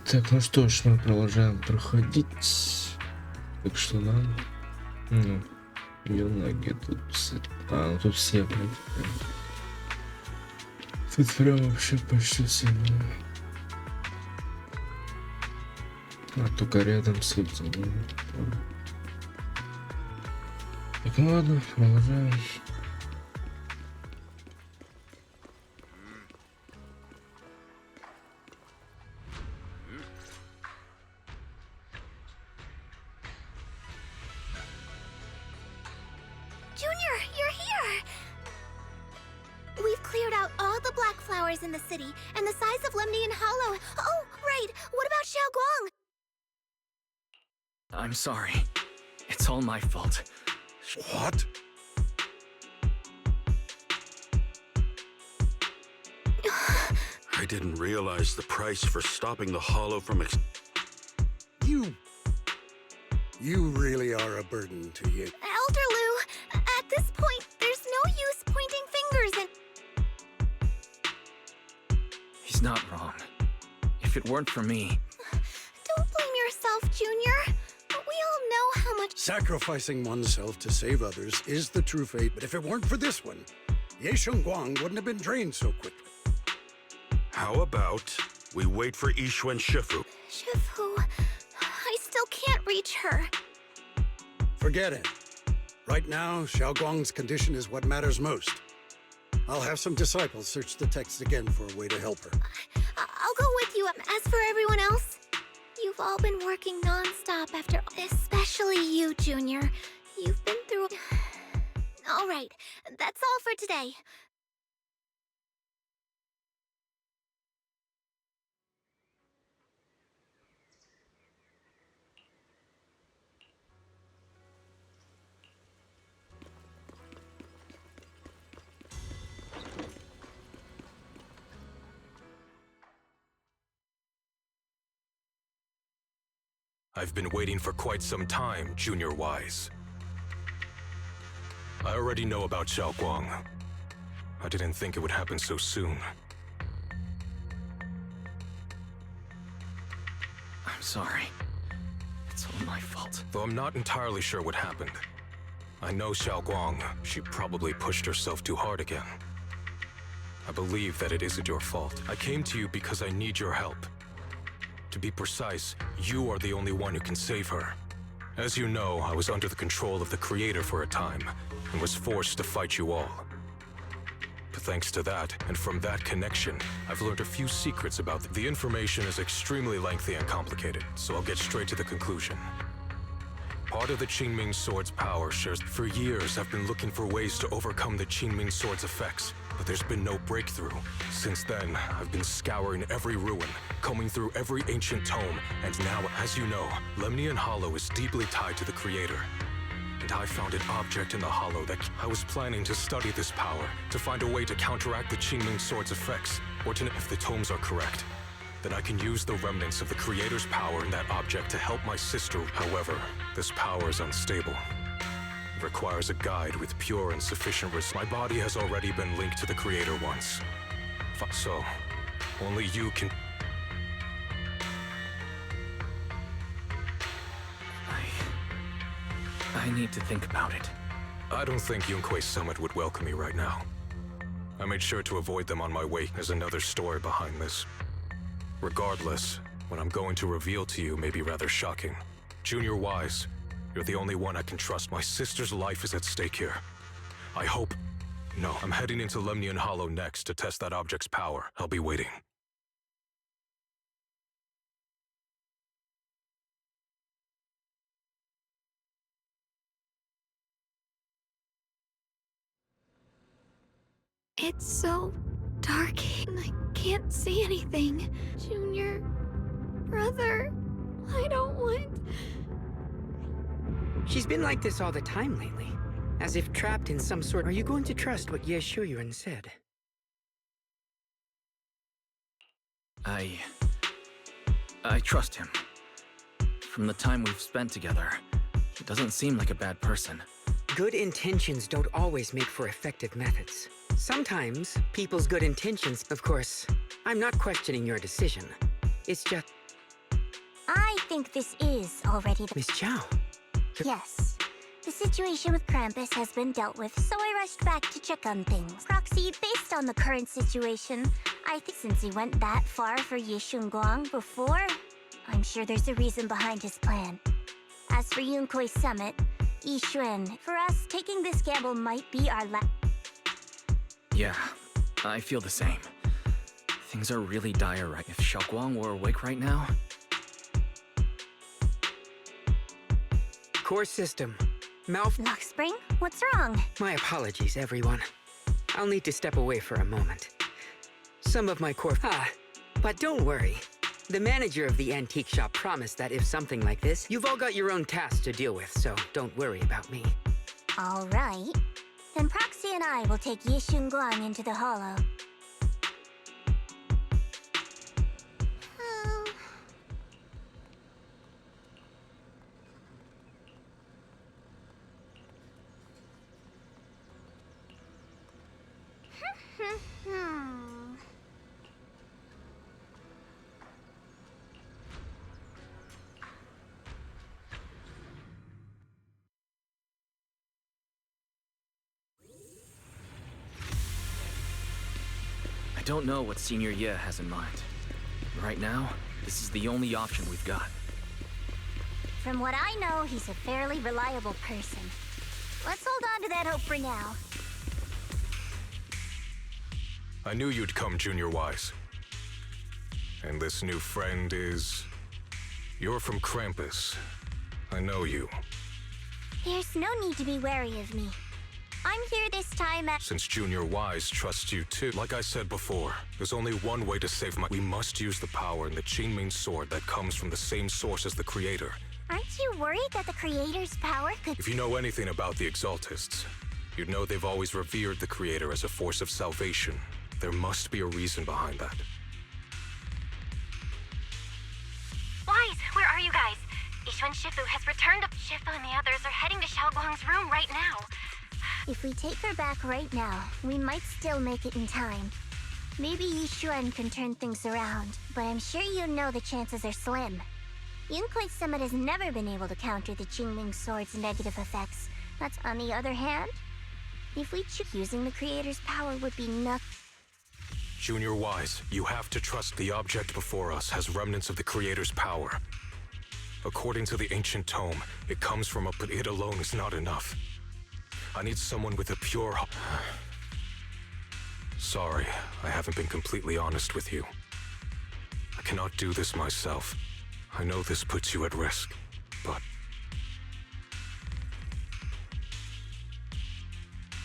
Так, ну что ж, мы продолжаем проходить. Так что нам... Ну, юнаги тут... ну тут все прям... Тут прям вообще почти все. А только рядом с этим. Так, ну ладно, продолжаем. In the city, and the size of Lemnian Hollow. Oh, right. What about Xiaoguang? I'm sorry. It's all my fault. What? I didn't realize the price for stopping the Hollow from You really are a burden to you. Elder Lu, at this point, there's no use pointing fingers and... He's not wrong. If it weren't for me... Don't blame yourself, Junior. We all know how much... Sacrificing oneself to save others is the true fate, but if it weren't for this one, Ye Shengguang wouldn't have been drained so quickly. How about we wait for Yixuan Shifu? Shifu... I still can't reach her. Forget it. Right now, Xiaoguang's condition is what matters most. I'll have some disciples search the text again for a way to help her. I'll go with you. As for everyone else, you've all been working non-stop after... Especially you, Junior. You've been through... All right, that's all for today. I've been waiting for quite some time, Junior Wise. I already know about Xiaoguang. I didn't think it would happen so soon. I'm sorry. It's all my fault. Though I'm not entirely sure what happened. I know Xiaoguang. She probably pushed herself too hard again. I believe that it isn't your fault. I came to you because I need your help. To be precise, you are the only one who can save her. As you know, I was under the control of the Creator for a time, and was forced to fight you all. But thanks to that, and from that connection, I've learned a few secrets about them. The information is extremely lengthy and complicated, so I'll get straight to the conclusion. Part of the Qingming Sword's power shares... For years, I've been looking for ways to overcome the Qingming Sword's effects, but there's been no breakthrough. Since then, I've been scouring every ruin, combing through every ancient tome, and now, as you know, Lemnian Hollow is deeply tied to the Creator. And I found an object in the Hollow that... I was planning to study this power, to find a way to counteract the Qingming Sword's effects, or to... If the tomes are correct, then I can use the remnants of the Creator's power in that object to help my sister. However, this power is unstable. It requires a guide with pure and sufficient My body has already been linked to the Creator once. So, only you can... I need to think about it. I don't think Yunque's Summit would welcome me right now. I made sure to avoid them on my way. There's another story behind this. Regardless, what I'm going to reveal to you may be rather shocking. Junior Wise, you're the only one I can trust. My sister's life is at stake here. I hope... No, I'm heading into Lemnian Hollow next to test that object's power. I'll be waiting. It's so dark, and I can't see anything. Junior... Brother... I don't want... She's been like this all the time lately. As if trapped in some sort... Are you going to trust what Ye Shuyuan said? I trust him. From the time we've spent together, he doesn't seem like a bad person. Good intentions don't always make for effective methods. Sometimes, people's good intentions... Of course, I'm not questioning your decision. It's just... I think this is already the— Miss Chow. Yes. The situation with Krampus has been dealt with, so I rushed back to check on things. Proxy, based on the current situation, I think since he went that far for Yishun Guang before, I'm sure there's a reason behind his plan. As for Yunkoi's summit, Yixuan, for us, taking this gamble might be our last— Yeah, I feel the same. Things are really dire right. If Xiaoguang were awake right now, Core system. Lock Spring? What's wrong? My apologies, everyone. I'll need to step away for a moment. Some of my core— but don't worry. The manager of the antique shop promised that if something like this, you've all got your own tasks to deal with, so don't worry about me. All right. Then Proxy and I will take Yishun Guang into the hollow. I don't know what Senior Ye has in mind. Right now, this is the only option we've got. From what I know, he's a fairly reliable person. Let's hold on to that hope for now. I knew you'd come, Junior Wise. And this new friend is... You're from Krampus. I know you. There's no need to be wary of me. I'm here this time at— Since Junior Wise trusts you too. Like I said before, there's only one way to save my— We must use the power in the Qingming sword that comes from the same source as the Creator. Aren't you worried that the Creator's power could— If you know anything about the Exaltists, you'd know they've always revered the Creator as a force of salvation. There must be a reason behind that. Wise, where are you guys? Yixuan Shifu has returned. Shifu and the others are heading to Xiaoguang's room right now. If we take her back right now, we might still make it in time. Maybe Yixuan can turn things around, but I'm sure you know the chances are slim. Yunkoi's summit has never been able to counter the Qingming sword's negative effects. That's on the other hand, if we choose, using the Creator's power would be nothing. Junior Wise, you have to trust the object before us has remnants of the Creator's power. According to the ancient tome, it comes from but it alone is not enough. I need someone with a pure heart. Sorry, I haven't been completely honest with you. I cannot do this myself. I know this puts you at risk, but...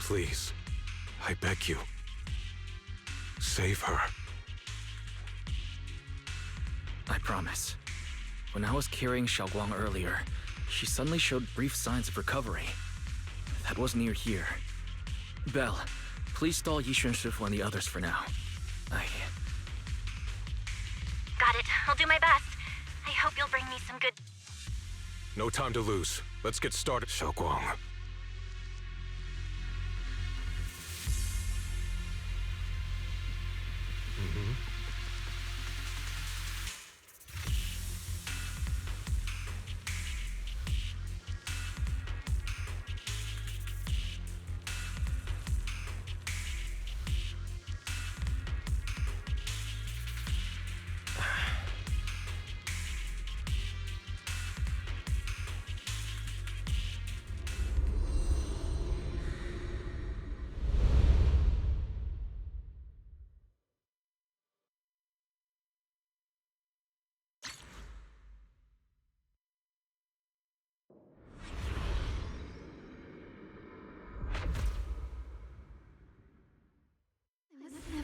Please, I beg you. Save her. I promise. When I was carrying Xiaoguang earlier, she suddenly showed brief signs of recovery. That was near here. Belle, please stall Yixuan Shifu and the others for now. Got it. I'll do my best. I hope you'll bring me some good— No time to lose. Let's get started, Xiaoguang.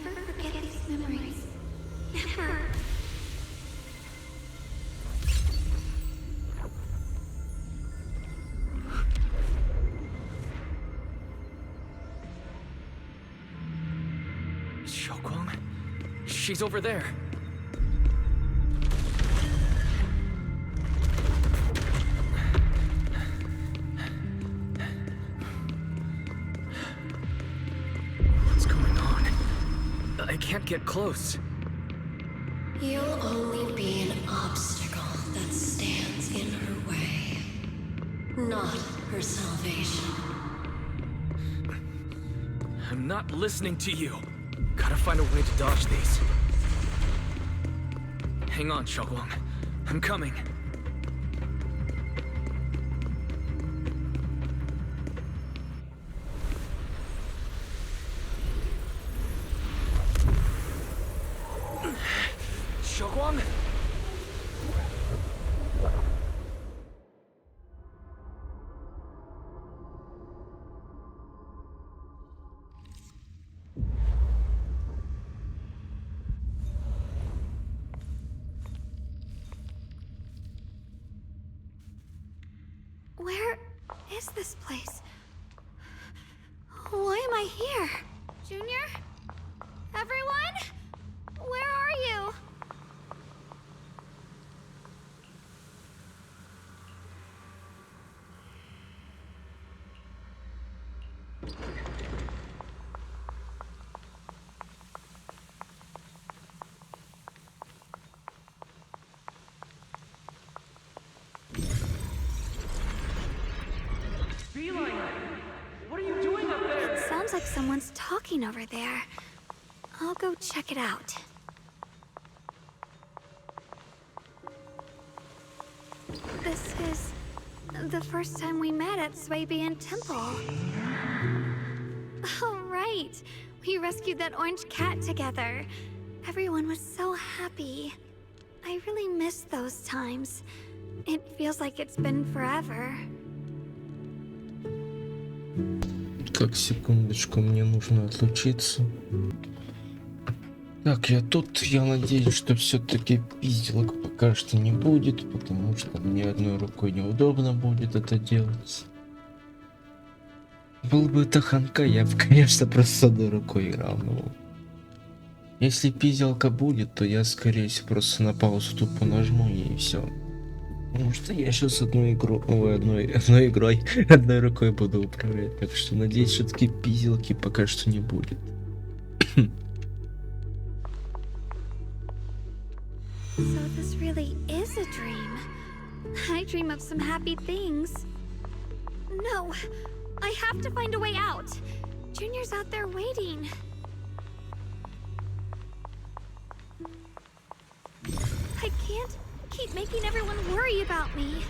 Never forget these memories. Never. Xiaoguang? She's over there. What's going on? I can't get close. You'll only be an obstacle, that's for salvation. I'm not listening to you. Gotta find a way to dodge these. Hang on, Xiaoguang. I'm coming. Xiaoguang? Where is this place? Why am I here? Junior? Everyone? Where are you? It sounds like someone's talking over there. I'll go check it out. This is the first time we met at Swabian Temple. Oh, right. We rescued that orange cat together. Everyone was so happy. I really miss those times. It feels like it's been forever. Так, секундочку, мне нужно отлучиться. Так, я тут, я надеюсь, что все-таки пизделок пока что не будет, потому что мне одной рукой неудобно будет это делать. Был бы это ханка, я бы, конечно, просто с одной рукой играл, но... Если пизделка будет, то я, скорее всего, просто на паузу тупо нажму и все. Потому что я сейчас одной игрой, одной рукой буду управлять. Так что надеюсь, все-таки пизделки пока что не будет. So this really is a dream. I dream of some happy things. No, I have to find a way out. Junior's out there waiting. I can't keep making everyone worry about me.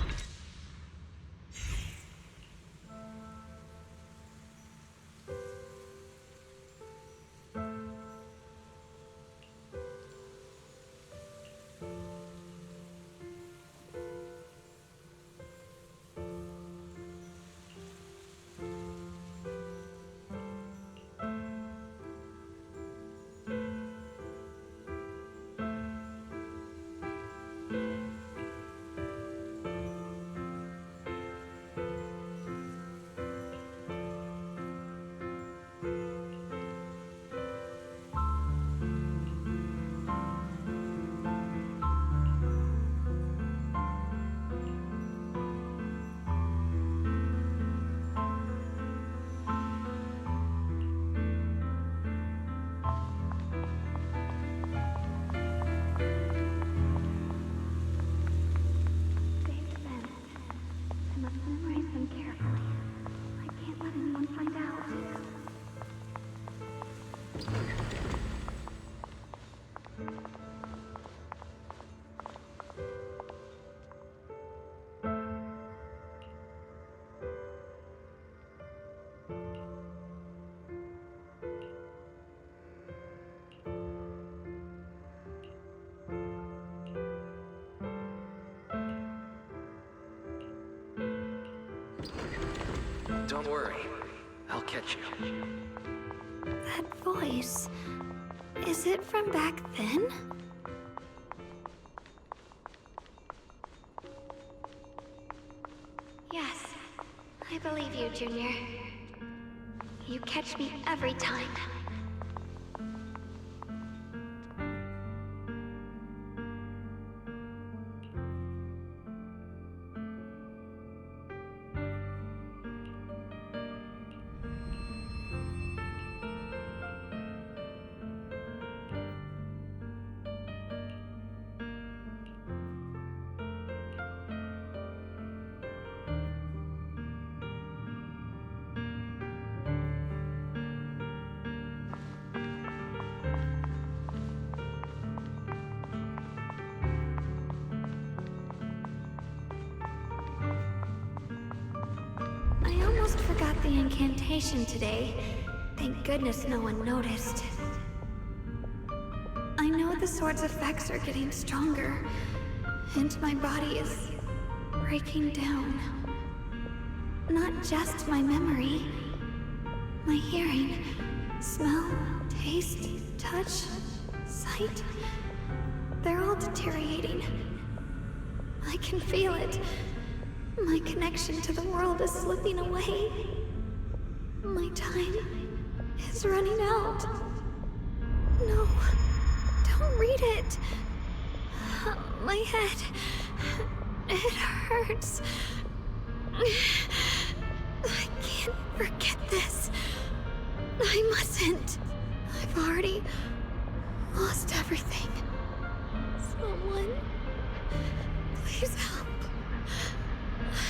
Don't worry. I'll catch you. That voice... is it from back then? Yes, I believe you, Junior. You catch me every time. almost forgot the incantation today. Thank goodness no one noticed. I know the sword's effects are getting stronger, and my body is breaking down. Not just my memory, my hearing, smell, taste, touch, sight. They're all deteriorating. I can feel it. My connection to the world is slipping away. My time is running out. No, don't read it. My head, it hurts. I can't forget this. I mustn't. I've already lost everything. Someone, please help.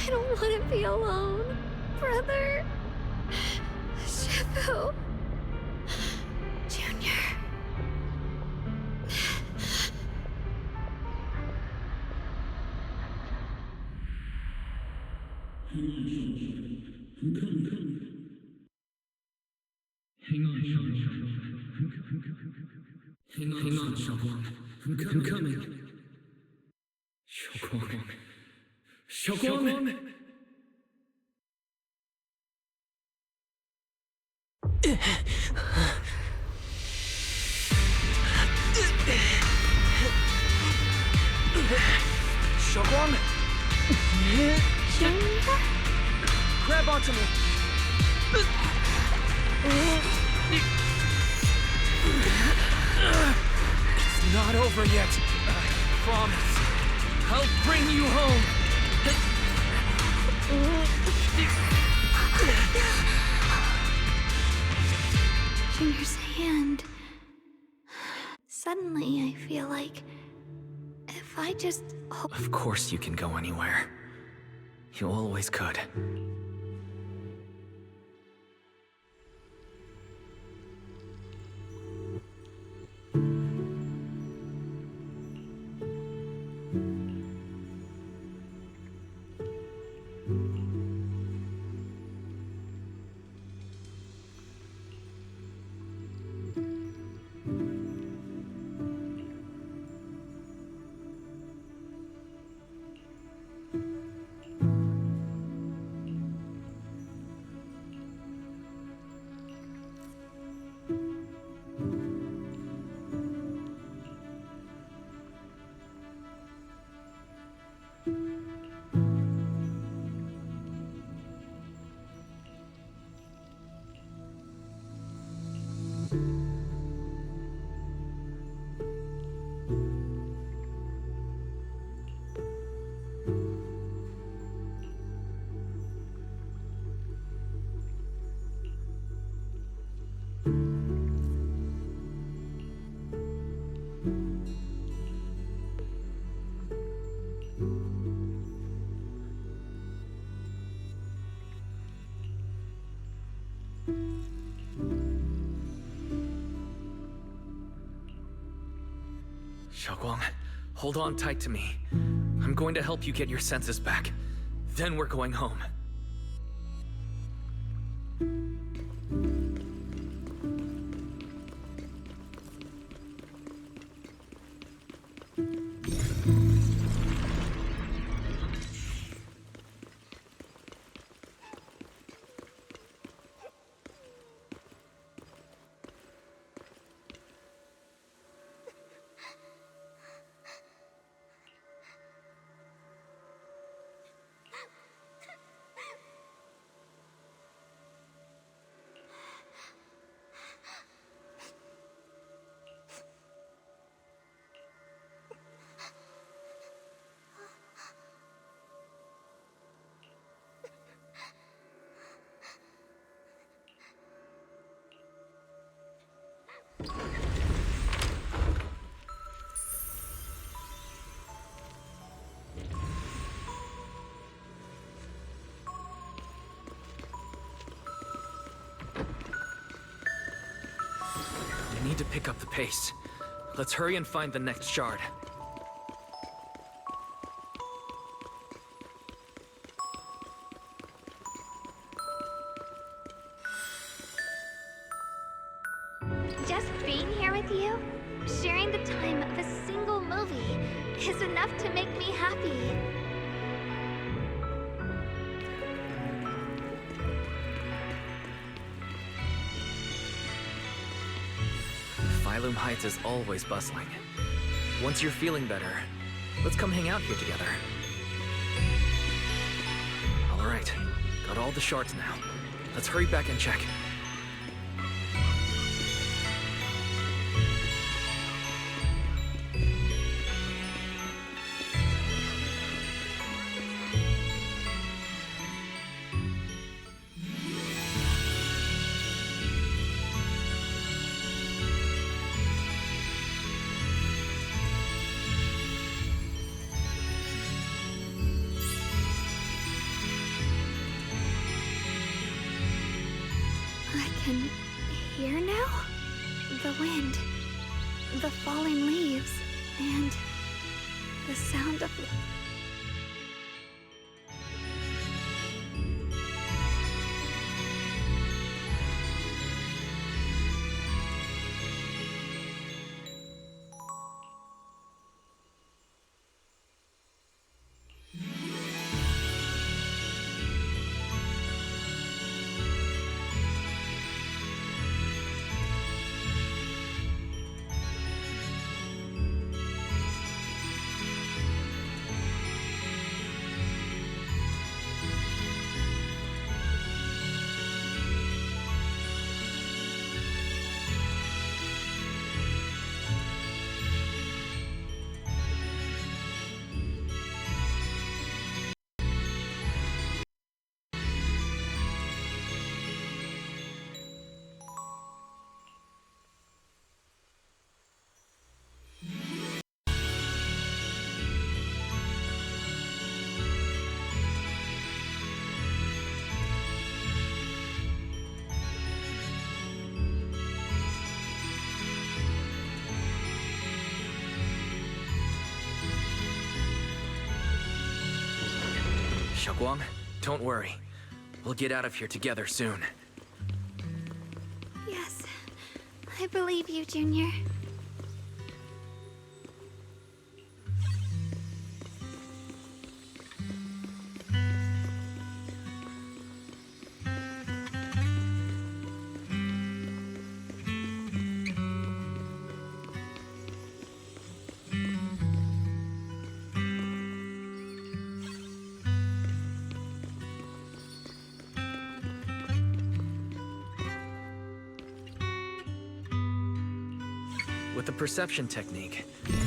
I don't want to be alone. Brother. Shifu. Junior. Hang on, Xiaoguang. I'm coming. Xiaoguang. Xiaoguang. Junior? Grab onto me. It's not over yet. I promise. I'll bring you home. Junior's hand. Suddenly, I feel like if I just Of course you can go anywhere. You always could. Xiaoguang, hold on tight to me. I'm going to help you get your senses back. Then we're going home. We need to pick up the pace. Let's hurry and find the next shard. with you, sharing the time of a single movie is enough to make me happy. Phylum Heights is always bustling. Once you're feeling better, let's come hang out here together. All right, got all the shards now. Let's hurry back and check. I can hear now? The wind, the falling leaves, and the sound of... Xiaoguang, don't worry. We'll get out of here together soon. Yes, I believe you, Junior. With the perception technique,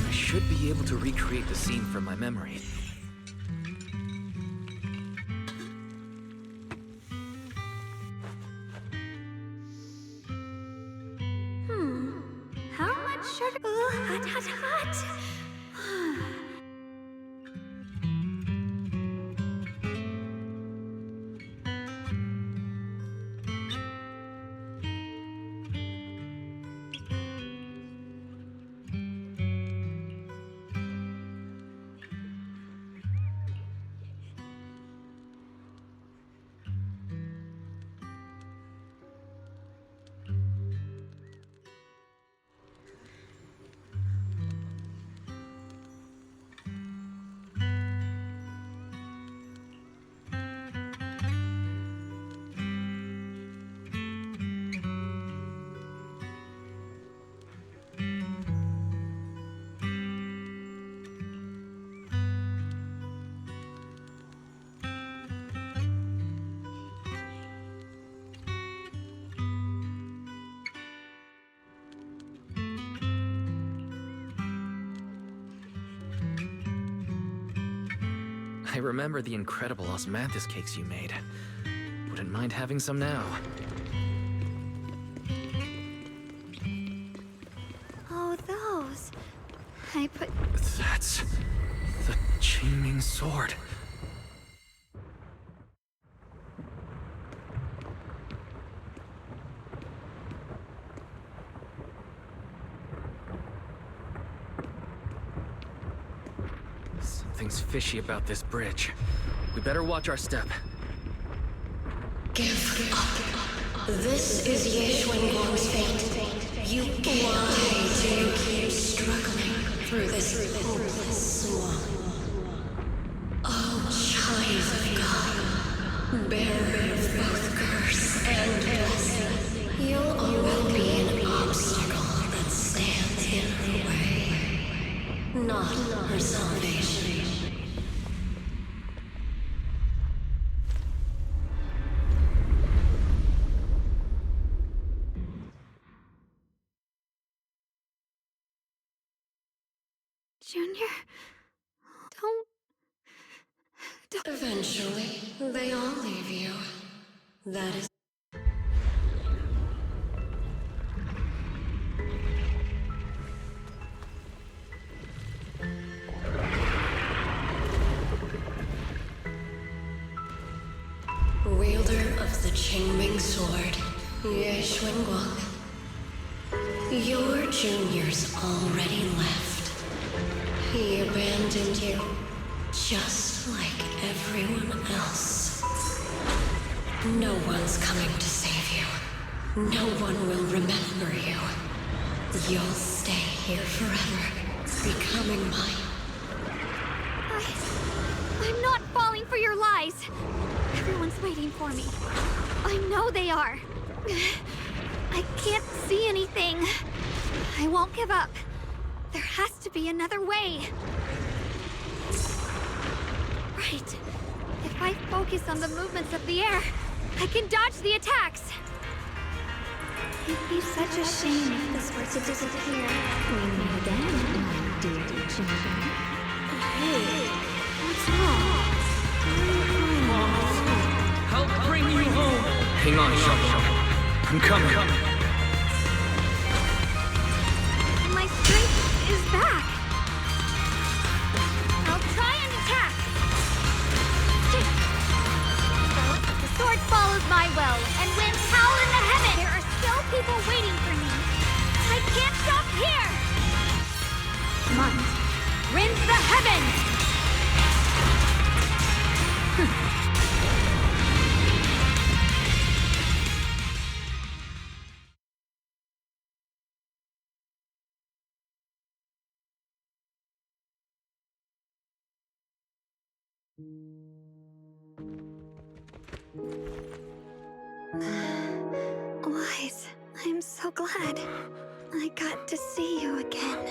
I should be able to recreate the scene from my memory. How much sugar? Ooh, hot, hot, hot! I remember the incredible osmanthus cakes you made. Wouldn't mind having some now. Oh, those. I put... That's the Qingming sword. Something's fishy about this bridge. We better watch our step. Give up. This is Ye Xuanguang's fate. You why do you keep struggling through this hopeless swamp? Oh, child of God, bearer of both curse and blessing, you'll always be an obstacle that stands in her way, not her salvation. Junior, don't. Eventually, they all leave you. That is. Wielder of the Qingming sword, Ye Xuanguang. Your junior's already left. He abandoned you, just like everyone else. No one's coming to save you. No one will remember you. You'll stay here forever, becoming mine. I'm not falling for your lies. Everyone's waiting for me. I know they are. I can't see anything. I won't give up. There has to be another way. Right. If I focus on the movements of the air, I can dodge the attacks. It'd be such a shame if this were to disappear. We meet again, my dear Junior. Hey, what's wrong? Help bring you home. Hang on, Xiao. I'm coming. My strength is back. I'll try and attack. The sword follows my will and winds howl in the heaven. There are still people waiting for me. I can't stop here. Might rend the heavens. Wise, I'm so glad I got to see you again.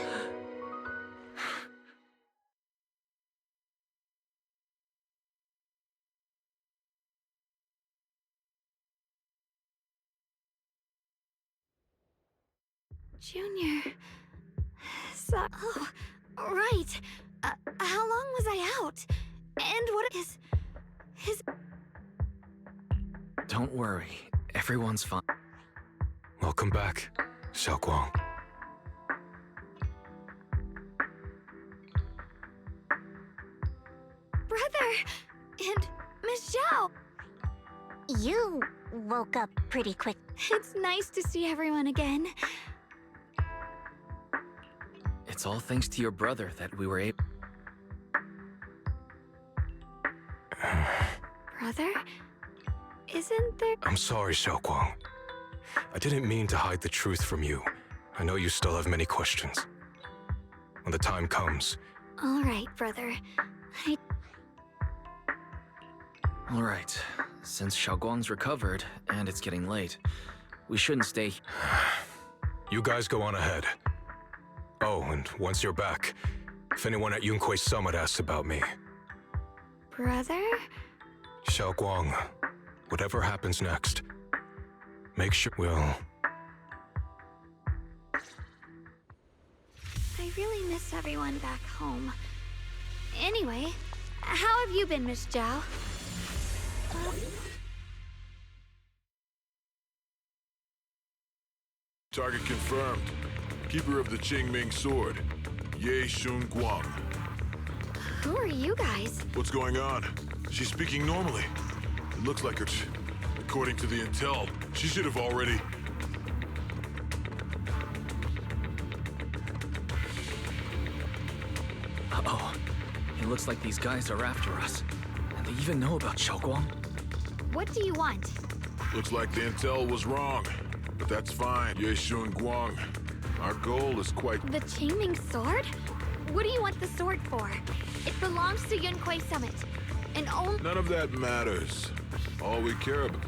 Junior. So, oh, right. How long was I out? And what is his... Don't worry. Everyone's fine. Welcome back, Xiaoguang. Brother! And Miss Zhao! You woke up pretty quick. It's nice to see everyone again. It's all thanks to your brother that we were able... Brother? Isn't there... I'm sorry, Xiaoguang. I didn't mean to hide the truth from you. I know you still have many questions. When the time comes... All right, brother. All right. Since Xiaoguang's recovered, and it's getting late, we shouldn't stay... You guys go on ahead. Oh, and once you're back, if anyone at Yunkui's summit asks about me... Brother? Xiaoguang, whatever happens next, make sure we'll... I really miss everyone back home. Anyway, how have you been, Miss Zhao? Target confirmed. Keeper of the Qingming sword, Ye Xuanguang. Who are you guys? What's going on? She's speaking normally. It looks like her. According to the intel, she should have already... Uh-oh. It looks like these guys are after us. And they even know about Xiaoguang. What do you want? Looks like the intel was wrong. But That's fine. Yeshun Guang. Our goal is quite... The Qingming sword? What do you want the sword for? It belongs to Yunquei Summit. And only... None of that matters. All we care about...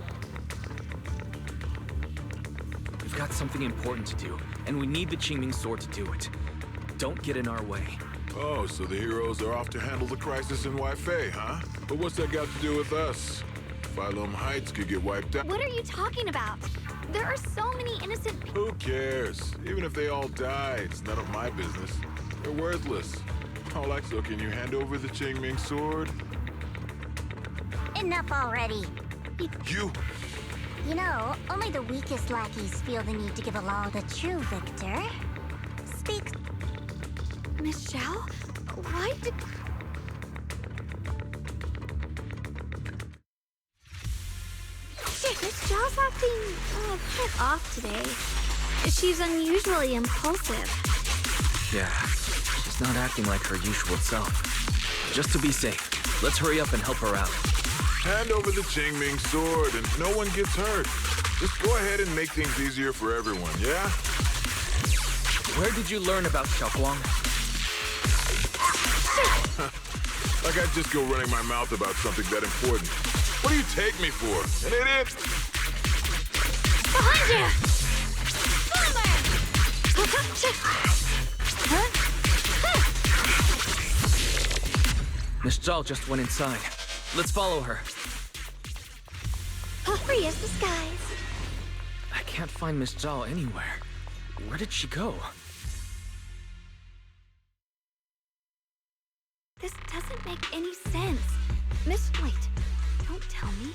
We've got something important to do, and we need the Qingming sword to do it. Don't get in our way. Oh, so the heroes are off to handle the crisis in Waifei, huh? But what's that got to do with us? Phylum Heights could get wiped out. What are you talking about? There are so many innocent people. Who cares? Even if they all die, it's none of my business. They're worthless. So can you hand over the Qingming sword? Enough already. You! You know, only the weakest lackeys feel the need to give along. The true victor speaks. Miss Zhao? Why did... Shit, Miss Zhao's acting a bit off today. She's unusually impulsive. Yeah, she's not acting like her usual self. Just to be safe, let's hurry up and help her out. Hand over the Qingming sword and no one gets hurt. Just go ahead and make things easier for everyone, yeah? Where did you learn about Xiaoguang? Like I'd just go running my mouth about something that important. What do you take me for? An idiot? Behind you! Miss Zhao just went inside. Let's follow her. Free as the skies. I can't find Miss Zhao anywhere. Where did she go? This doesn't make any sense. Wait, don't tell me.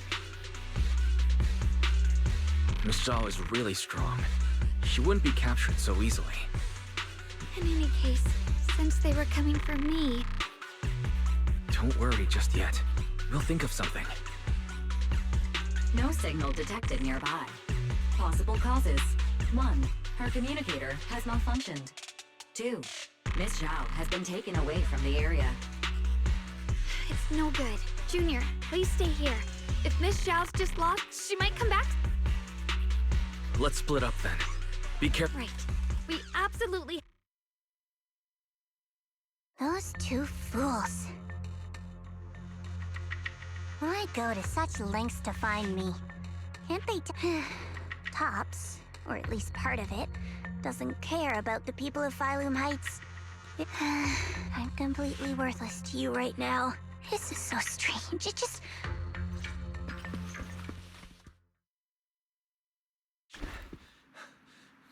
Miss Zhao is really strong. She wouldn't be captured so easily. In any case, since they were coming for me... Don't worry just yet. We'll think of something. No signal detected nearby. Possible causes. 1. Her communicator has malfunctioned. 2. Miss Zhao has been taken away from the area. It's no good. Junior, please stay here. If Miss Zhao's just lost, she might come back. Let's split up then. Be careful. Right. We absolutely... Those two fools. Why go to such lengths to find me? Can't they Tops, or at least part of it, doesn't care about the people of Phylum Heights. I'm completely worthless to you right now. This is so strange. It just...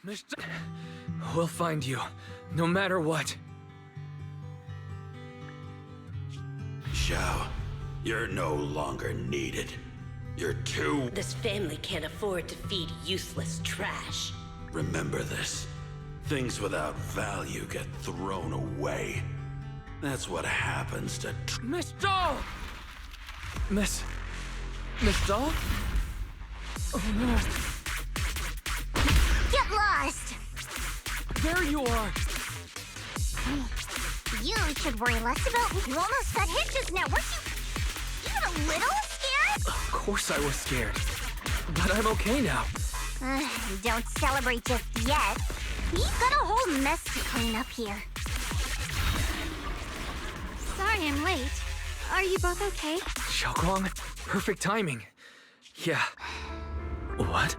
Mr. We'll find you, no matter what. Zhao, you're no longer needed. You're too... This family can't afford to feed useless trash. Remember this. Things without value get thrown away. That's what happens to... Miss Zhao! Miss Zhao? Oh no. Get lost! There you are! You should worry less about me. You almost got hit just now, weren't you? Even a little scared? Of course I was scared. But I'm okay now. Don't celebrate just yet. We've got a whole mess to clean up here. Sorry I'm late. Are you both okay? Xiaoguang, perfect timing. Yeah. What?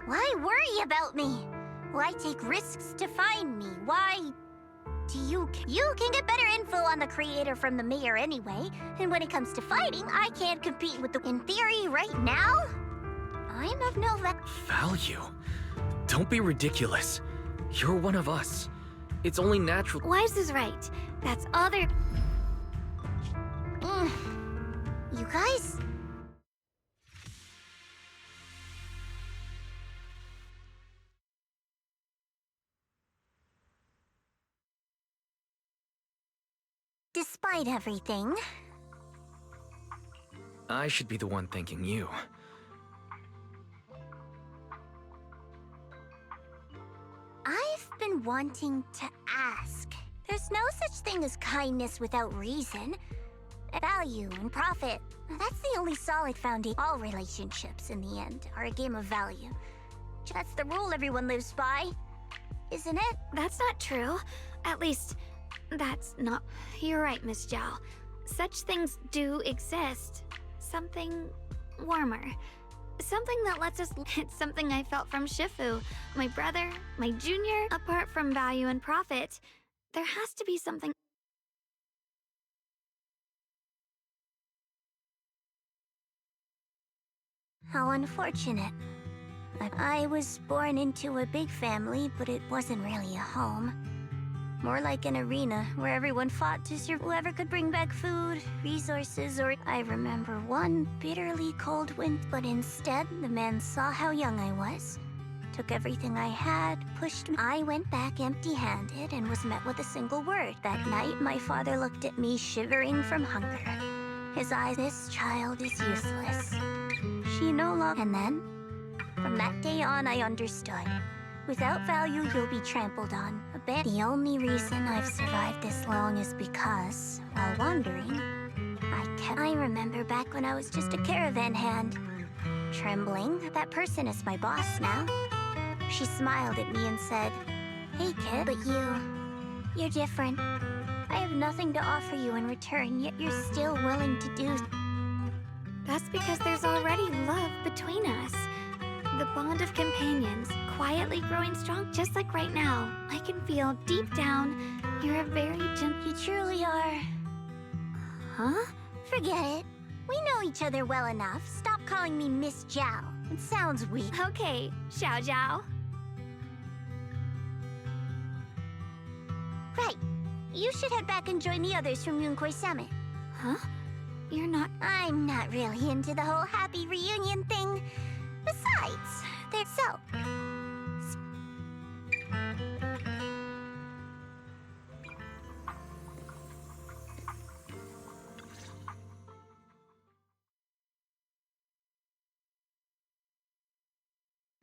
Why worry about me? Why take risks to find me? Why... do you... You can get better info on the creator from the mayor anyway. And when it comes to fighting, I can't compete with the... In theory, right now, I'm of no value? Don't be ridiculous. You're one of us. It's only natural... Wise is right. That's all there... You guys... Despite everything... I should be the one thanking you. I've been wanting to ask. There's no such thing as kindness without reason. Value and profit. That's the only solid foundation. All relationships, in the end, are a game of value. That's the rule everyone lives by, isn't it? That's not true. At least, that's not... You're right, Miss Zhao. Such things do exist. Something warmer. Something that lets us... It's something I felt from Shifu, my brother, my junior. Apart from value and profit, there has to be something... How unfortunate. I was born into a big family, but it wasn't really a home. More like an arena where everyone fought to serve whoever could bring back food, resources, or... I remember one bitterly cold winter, but instead the man saw how young I was, took everything I had, pushed me. I went back empty-handed and was met with a single word. That night, my father looked at me shivering from hunger. His eyes, this child is useless. She no longer... And then, from that day on, I understood. Without value, you'll be trampled on. The only reason I've survived this long is because, while wandering, I remember back when I was just a caravan hand. Trembling. That person is my boss now. She smiled at me and said, "Hey kid, but you're different. I have nothing to offer you in return, yet you're still willing to do..." That's because there's already love between us. The bond of companions, quietly growing strong, just like right now. I can feel deep down, you're a very You truly are... Huh? Forget it. We know each other well enough. Stop calling me Miss Zhao. It sounds weak. Okay, Xiao Zhao. Right. You should head back and join the others from Yunkai Summit. Huh? You're not... I'm not really into the whole happy reunion thing. Besides, they're so...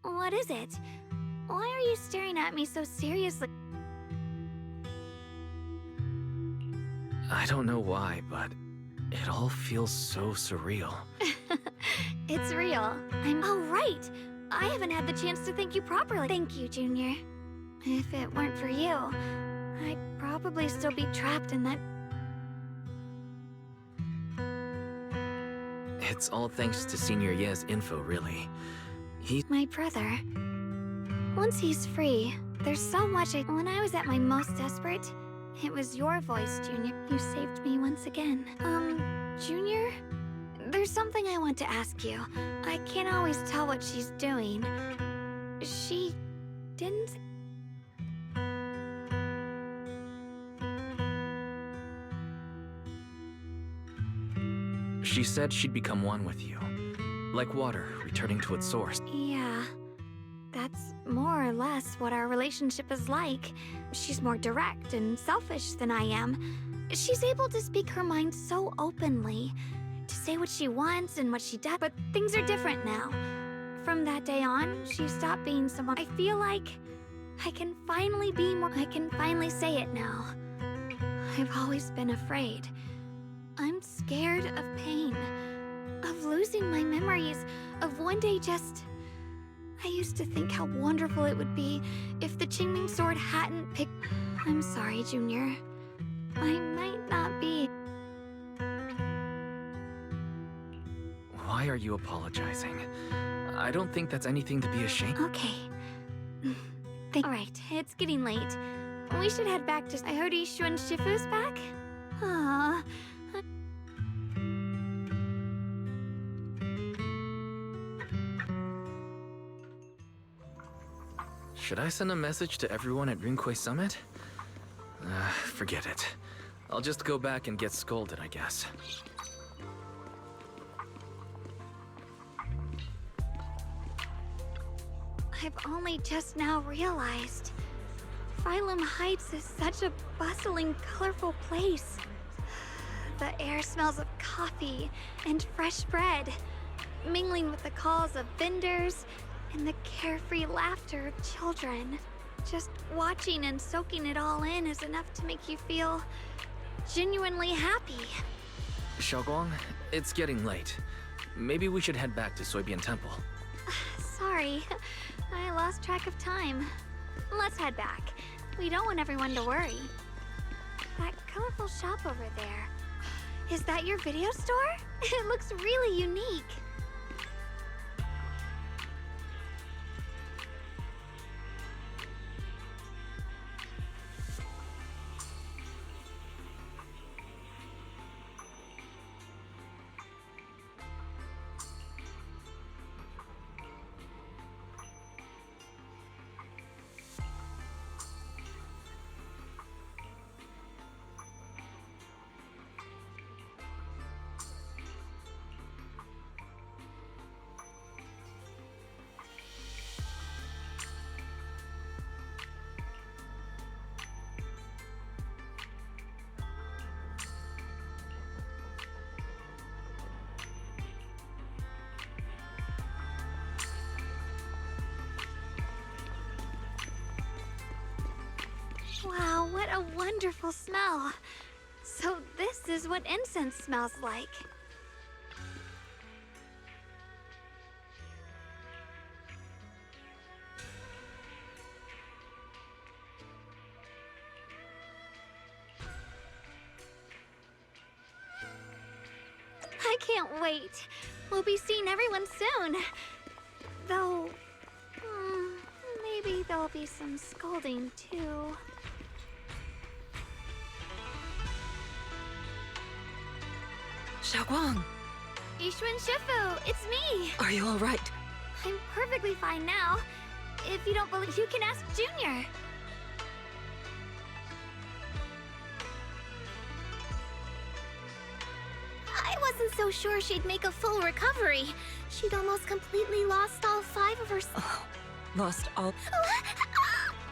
What is it? Why are you staring at me so seriously? I don't know why, but it all feels so surreal. It's real. Oh, right! I haven't had the chance to thank you properly. Thank you, Junior. If it weren't for you, I'd probably still be trapped in that... It's all thanks to Senior Ye's info, really. My brother. Once he's free, there's so much When I was at my most desperate, it was your voice, Junior. You saved me once again. Junior? There's something I want to ask you. I can't always tell what she's doing. She... didn't... She said she'd become one with you. Like water, returning to its source. Yeah. That's more or less what our relationship is like. She's more direct and selfish than I am. She's able to speak her mind so openly, to say what she wants and what she does, but things are different now. From that day on, she stopped being someone... I feel like I can finally be more... I can finally say it now. I've always been afraid. I'm scared of pain, of losing my memories, of one day just... I used to think how wonderful it would be if the Qingming sword hadn't picked... I'm sorry, Junior. I might not be... Why are you apologizing? I don't think that's anything to be ashamed. Okay. Alright, it's getting late. We should head back to... I heard Ishu and Shifu's back? Aww. Should I send a message to everyone at Rinkway Summit? Forget it. I'll just go back and get scolded, I guess. I've only just now realized. Phylum Heights is such a bustling, colorful place. The air smells of coffee and fresh bread, mingling with the calls of vendors and the carefree laughter of children. Just watching and soaking it all in is enough to make you feel genuinely happy. Xiaoguang, it's getting late. Maybe we should head back to Soybian Temple. Sorry, I lost track of time. Let's head back. We don't want everyone to worry. That colorful shop over there. Is that your video store? It looks really unique. Wow, what a wonderful smell. So this is what incense smells like. I can't wait. We'll be seeing everyone soon. Though, maybe there'll be some scolding too. Xiaoguang! Ishun Shifu, it's me! Are you alright? I'm perfectly fine now. If you don't believe, you can ask Junior. I wasn't so sure she'd make a full recovery. She'd almost completely lost all 5 of her... Oh, lost all...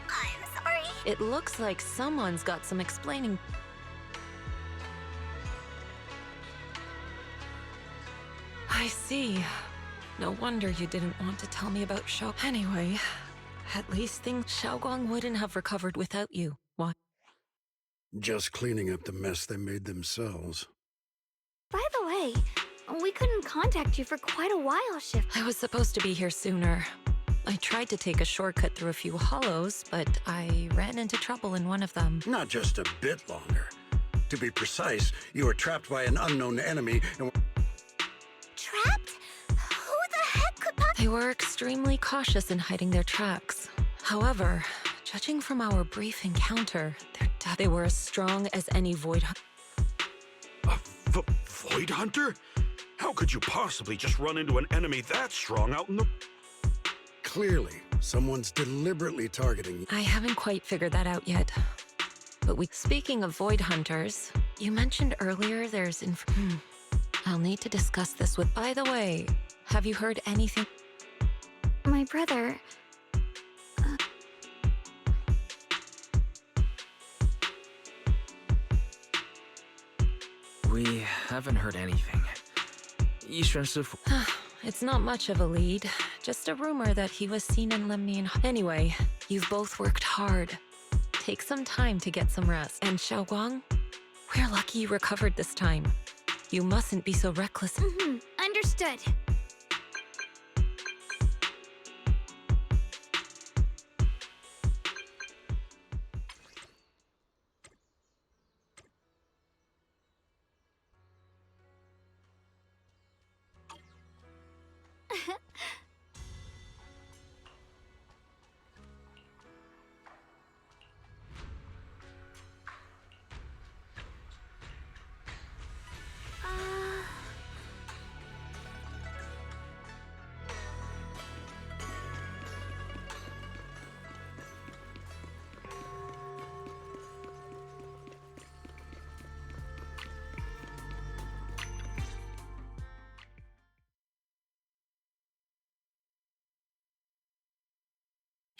I'm sorry. It looks like someone's got some explaining... I see. No wonder you didn't want to tell me about Xiao. Anyway, at least Xiaoguang wouldn't have recovered without you. What? Just cleaning up the mess they made themselves. By the way, we couldn't contact you for quite a while, Shifu. I was supposed to be here sooner. I tried to take a shortcut through a few hollows, but I ran into trouble in one of them. Not just a bit longer. To be precise, you were trapped by an unknown enemy and... Trapped? Who the heck could They were extremely cautious in hiding their tracks. However, judging from our brief encounter, they were as strong as any void hunter. A void hunter? How could you possibly just run into an enemy that strong out in the... Clearly, someone's deliberately targeting you. I haven't quite figured that out yet. But speaking of void hunters, you mentioned earlier there's I'll need to discuss this with... By the way, have you heard anything? My brother... We haven't heard anything. Ishun Shifu... It's not much of a lead. Just a rumor that he was seen in Lemnian... Anyway, you've both worked hard. Take some time to get some rest. And Xiaoguang, we're lucky you recovered this time. You mustn't be so reckless. Understood.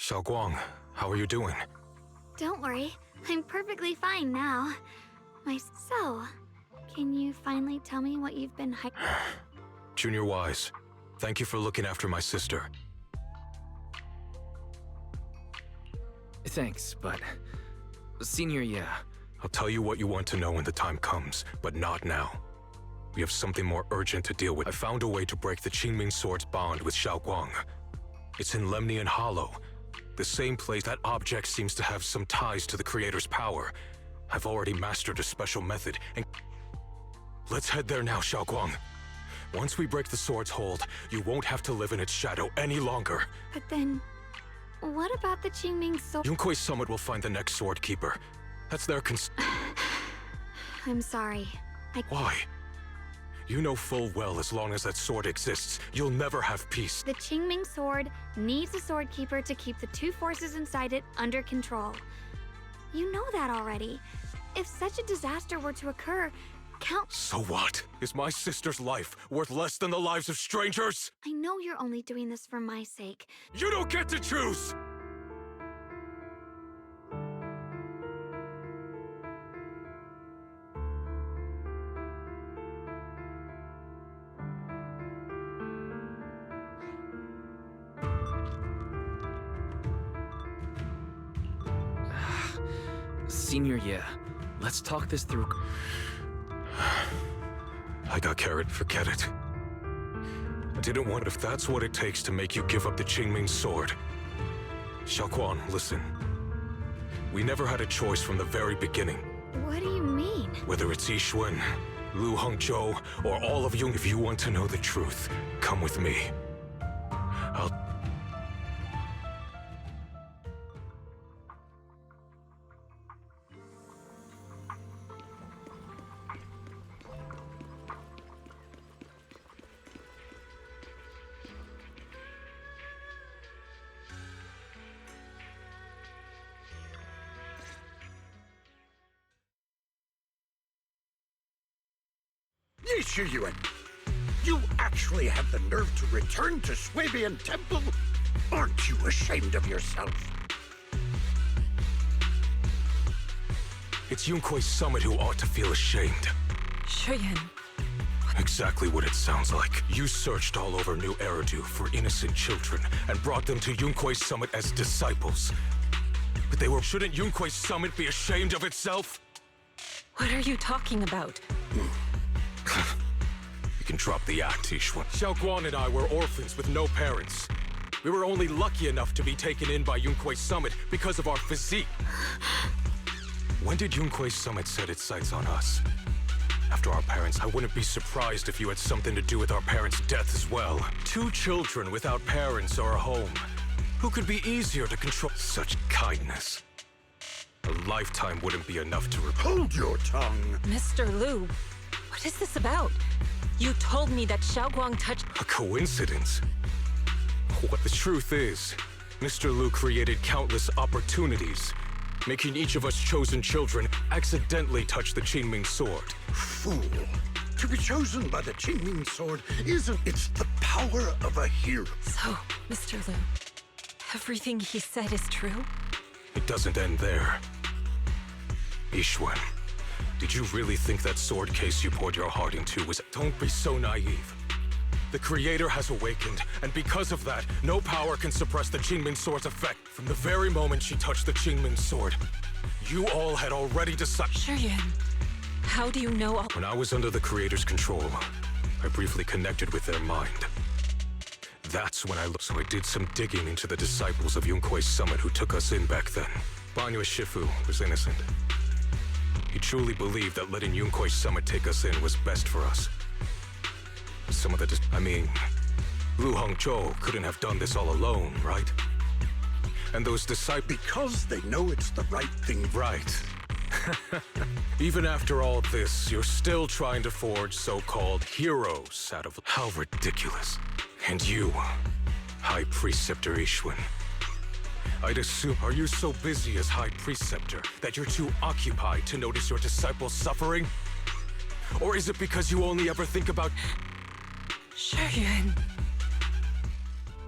Xiaoguang, how are you doing? Don't worry, I'm perfectly fine now. So, can you finally tell me what you've been Junior Wise, thank you for looking after my sister. Thanks, but... Senior, yeah. I'll tell you what you want to know when the time comes, but not now. We have something more urgent to deal with. I found a way to break the Qingming Sword's bond with Xiaoguang. It's in Lemnian Hollow. The same place that object seems to have some ties to the creator's power. I've already mastered a special method, and let's head there now, Xiaoguang. Once we break the sword's hold, you won't have to live in its shadow any longer. But then, what about the Qingming sword? Yunkui's summit will find the next sword keeper. That's their I'm sorry. Why? You know full well as long as that sword exists, you'll never have peace. The Qingming sword needs a sword keeper to keep the two forces inside it under control. You know that already. If such a disaster were to occur, So what? Is my sister's life worth less than the lives of strangers? I know you're only doing this for my sake. You don't get to choose! Senior, yeah. Let's talk this through. I got carried, forget it. I didn't want if that's what it takes to make you give up the Qingming sword. Xiaoguang, listen. We never had a choice from the very beginning. What do you mean? Whether it's Yixuan, Lu Hongzhou, or all of you, if you want to know the truth, come with me. Yuan, you actually have the nerve to return to Swabian Temple? Aren't you ashamed of yourself? It's Yunkui's summit who ought to feel ashamed. Shuyan. Exactly what it sounds like. You searched all over New Eridu for innocent children and brought them to Yunkui's summit as disciples. But they were... Shouldn't Yunkui's summit be ashamed of itself? What are you talking about? You can drop the act, Yixuan. Xiaoguang and I were orphans with no parents. We were only lucky enough to be taken in by Yunkui's summit because of our physique. When did Yunkui's summit set its sights on us? After our parents, I wouldn't be surprised if you had something to do with our parents' death as well. 2 children without parents or a home. Who could be easier to control? Such kindness. A lifetime wouldn't be enough to Hold your tongue! Mr. Liu, what is this about? You told me that Xiaoguang touched... A coincidence? What the truth is, Mr. Liu created countless opportunities, making each of us chosen children accidentally touch the Qingming sword. Fool. To be chosen by the Qingming sword isn't... It's the power of a hero. So, Mr. Liu, everything he said is true? It doesn't end there. Yixuan, did you really think that sword case you poured your heart into was... Don't be so naive. The Creator has awakened, and because of that, no power can suppress the Qingming sword's effect. From the very moment she touched the Qingming sword, you all had already decided... Shuyan, how do you know all... When I was under the Creator's control, I briefly connected with their mind. That's when I looked, so I did some digging into the disciples of Yunkui's summit who took us in back then. Banyue Shifu was innocent. He truly believed that letting Yunkui's summit take us in was best for us. Some of the... Lu Hongzhou couldn't have done this all alone, right? And those disciples... Because they know it's the right thing. Right. Even after all this, you're still trying to forge so-called heroes out of... How ridiculous. And you, High Preceptor Yixuan. I'd assume, are you so busy as High Preceptor that you're too occupied to notice your disciples suffering? Or is it because you only ever think about... Shuyan.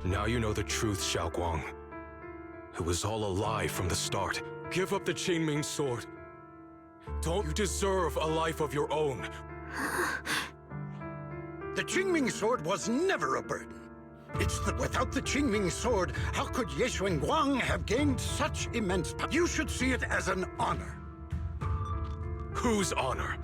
Now you know the truth, Xiaoguang. It was all a lie from the start. Give up the Qingming sword. Don't you deserve a life of your own? The Qingming sword was never a burden. It's the... Without the Qingming sword, how could Ye Guang have gained such immense power? You should see it as an honor. Whose honor?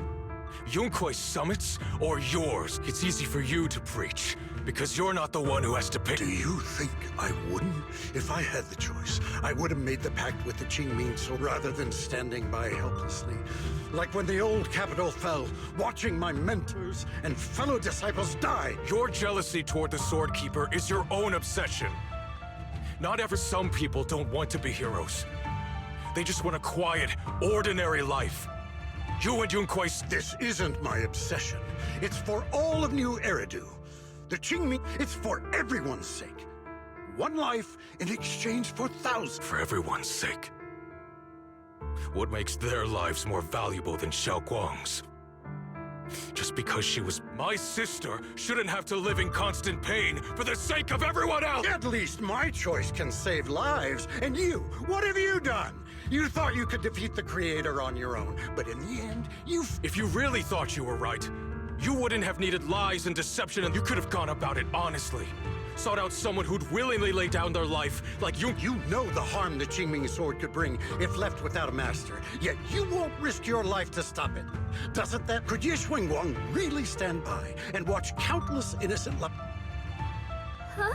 Yunkui's summits or yours? It's easy for you to preach, because you're not the one who has to pick. Do you think I wouldn't? If I had the choice, I would have made the pact with the Qingming sword rather than standing by helplessly. Like when the old capital fell, watching my mentors and fellow disciples die. Your jealousy toward the Sword Keeper is your own obsession. Not ever. Some people don't want to be heroes. They just want a quiet, ordinary life. You and Yunkui's... This isn't my obsession. It's for all of New Eridu. The Qingming, it's for everyone's sake. One life in exchange for thousands. For everyone's sake. What makes their lives more valuable than Xiaoguang's? Just because she was my sister shouldn't have to live in constant pain for the sake of everyone else! At least my choice can save lives. And you, what have you done? You thought you could defeat the Creator on your own, but in the end, If you really thought you were right, you wouldn't have needed lies and deception, and you could have gone about it honestly. Sought out someone who'd willingly lay down their life like you. You know the harm the Qingming sword could bring if left without a master, yet you won't risk your life to stop it. Doesn't that? Could Ye Guang really stand by and watch countless innocent lives? Huh?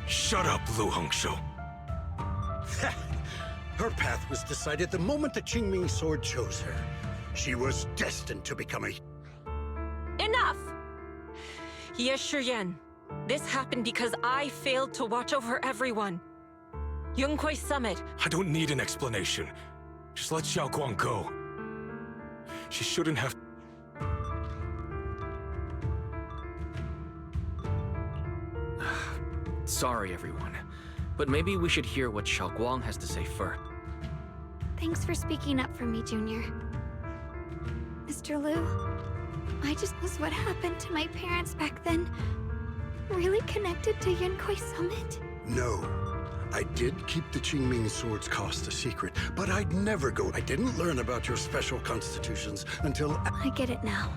Shut up, Lu Hongshou. Her path was decided the moment the Qingming sword chose her. She was destined to become a... Enough! Ye Shiyan, this happened because I failed to watch over everyone. Yunkui's summit. I don't need an explanation. Just let Xiaoguang go. She shouldn't have... Sorry, everyone. But maybe we should hear what Xiaoguang has to say first. Thanks for speaking up for me, Junior. Mr. Liu, I just was what happened to my parents back then. Really connected to Yunkui's summit? No. I did keep the Qingming sword's cost a secret, but I'd never go. I didn't learn about your special constitutions until... I get it now.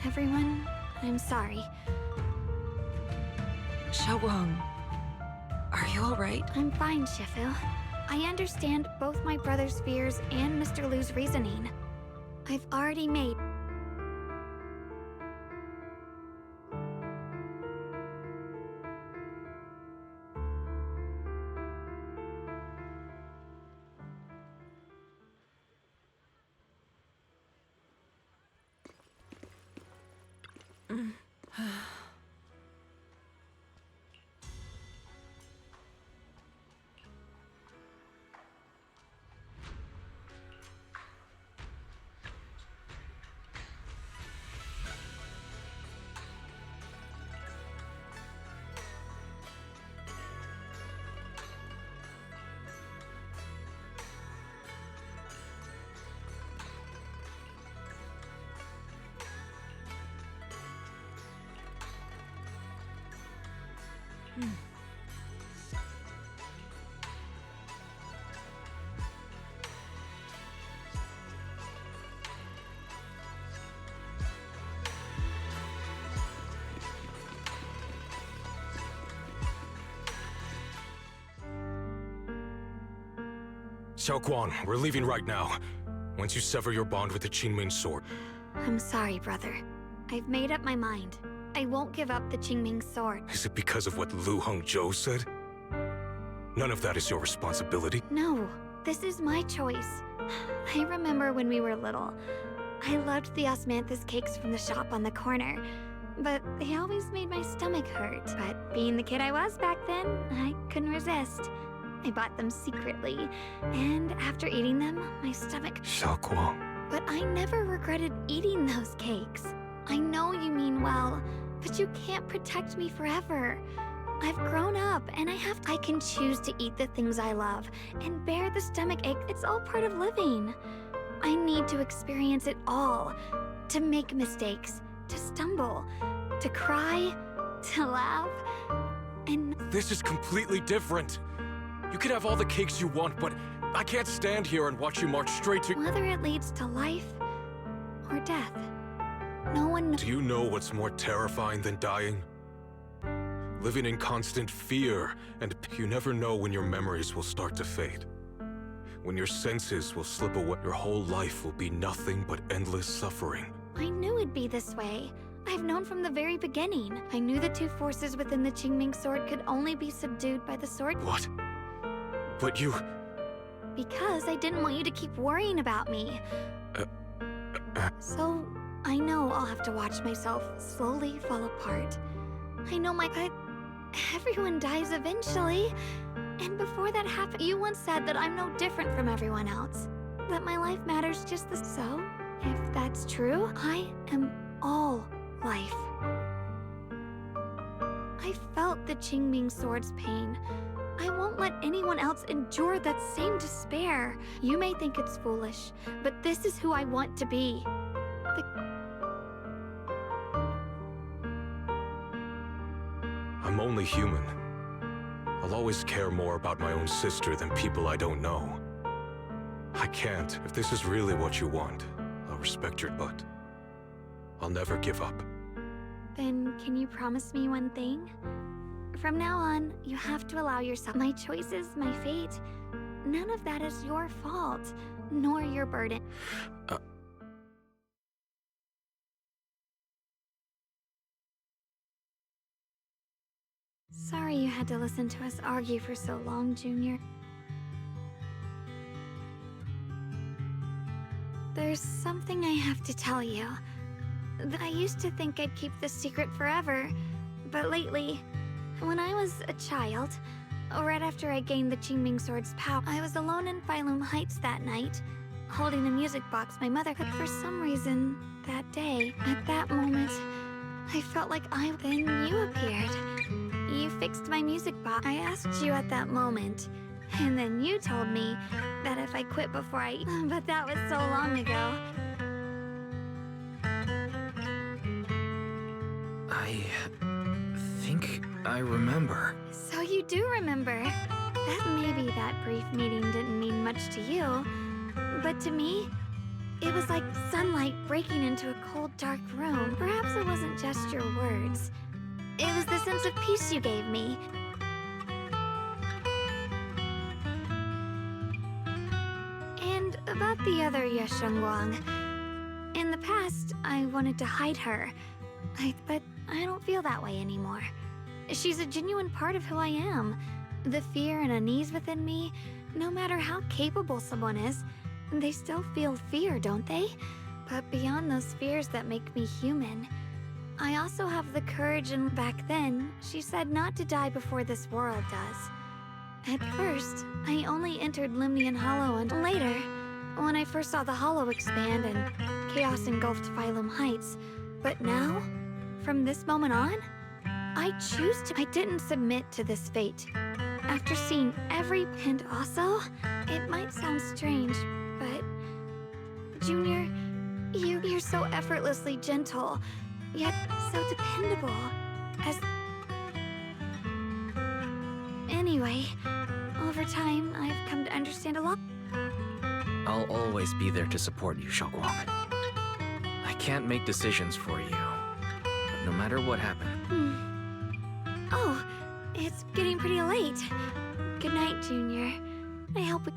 Everyone, I'm sorry. Xiaoguang, are you alright? I'm fine, Shifu. I understand both my brother's fears and Mr. Liu's reasoning. I've already made... Xiaoguang, we're leaving right now. Once you sever your bond with the Qingming sword. I'm sorry, brother. I've made up my mind. I won't give up the Qingming sword. Is it because of what Lu Hongzhou said? None of that is your responsibility. No, this is my choice. I remember when we were little. I loved the osmanthus cakes from the shop on the corner, but they always made my stomach hurt. But being the kid I was back then, I couldn't resist. I bought them secretly, and after eating them, my stomach... Xiaoguang. But I never regretted eating those cakes. I know you mean well, but you can't protect me forever. I've grown up, and I can choose to eat the things I love, and bear the stomach ache. It's all part of living. I need to experience it all. To make mistakes, to stumble, to cry, to laugh, and... This is completely different. You can have all the cakes you want, but I can't stand here and watch you march straight to... Whether it leads to life or death, no one knows. Do you know what's more terrifying than dying? Living in constant fear, and you never know when your memories will start to fade. when your senses will slip away, your whole life will be nothing but endless suffering. I knew it'd be this way. I've known from the very beginning. I knew the two forces within the Qingming sword could only be subdued by the sword. What? But you... Because I didn't want you to keep worrying about me. So, I know I'll have to watch myself slowly fall apart. I know everyone dies eventually. And before that happened, you once said that I'm no different from everyone else. That my life matters just the so. If that's true, I am all life. I felt the Qingming sword's pain. I won't let anyone else endure that same despair. You may think it's foolish, but this is who I want to be. I'm only human. I'll always care more about my own sister than people I don't know. I can't. If this is really what you want, I'll respect your but I'll never give up. Then can you promise me one thing? From now on, you have to allow yourself. My choices, my fate, none of that is your fault, nor your burden. Sorry you had to listen to us argue for so long, Junior. There's something I have to tell you. I used to think I'd keep this secret forever, but lately, when I was a child, right after I gained the Qingming sword's power, I was alone in Phylum Heights that night, holding a music box my mother could. For some reason, that day, at that moment, I felt like then you appeared. You fixed my music box. I asked you at that moment, and then you told me that if I quit before but that was so long ago. I think I remember. So you do remember. That maybe that brief meeting didn't mean much to you, but to me, it was like sunlight breaking into a cold, dark room. Perhaps it wasn't just your words. It was the sense of peace you gave me. And about the other Yeshengguang. In the past, I wanted to hide her. But I don't feel that way anymore. She's a genuine part of who I am. The fear and unease within me, no matter how capable someone is, they still feel fear, don't they? But beyond those fears that make me human, I also have the courage, and back then, she said not to die before this world does. At first, I only entered Limnian Hollow, and later, when I first saw the Hollow expand and chaos engulfed Phylum Heights. But now, from this moment on, I choose to. I didn't submit to this fate. After seeing every. And also, it might sound strange, but Junior, you're so effortlessly gentle, yet so dependable. Anyway, over time, I've come to understand a lot. I'll always be there to support you, Xiaoguang. I can't make decisions for you, but no matter what happens. Oh, it's getting pretty late. Good night, Junior. I hope we...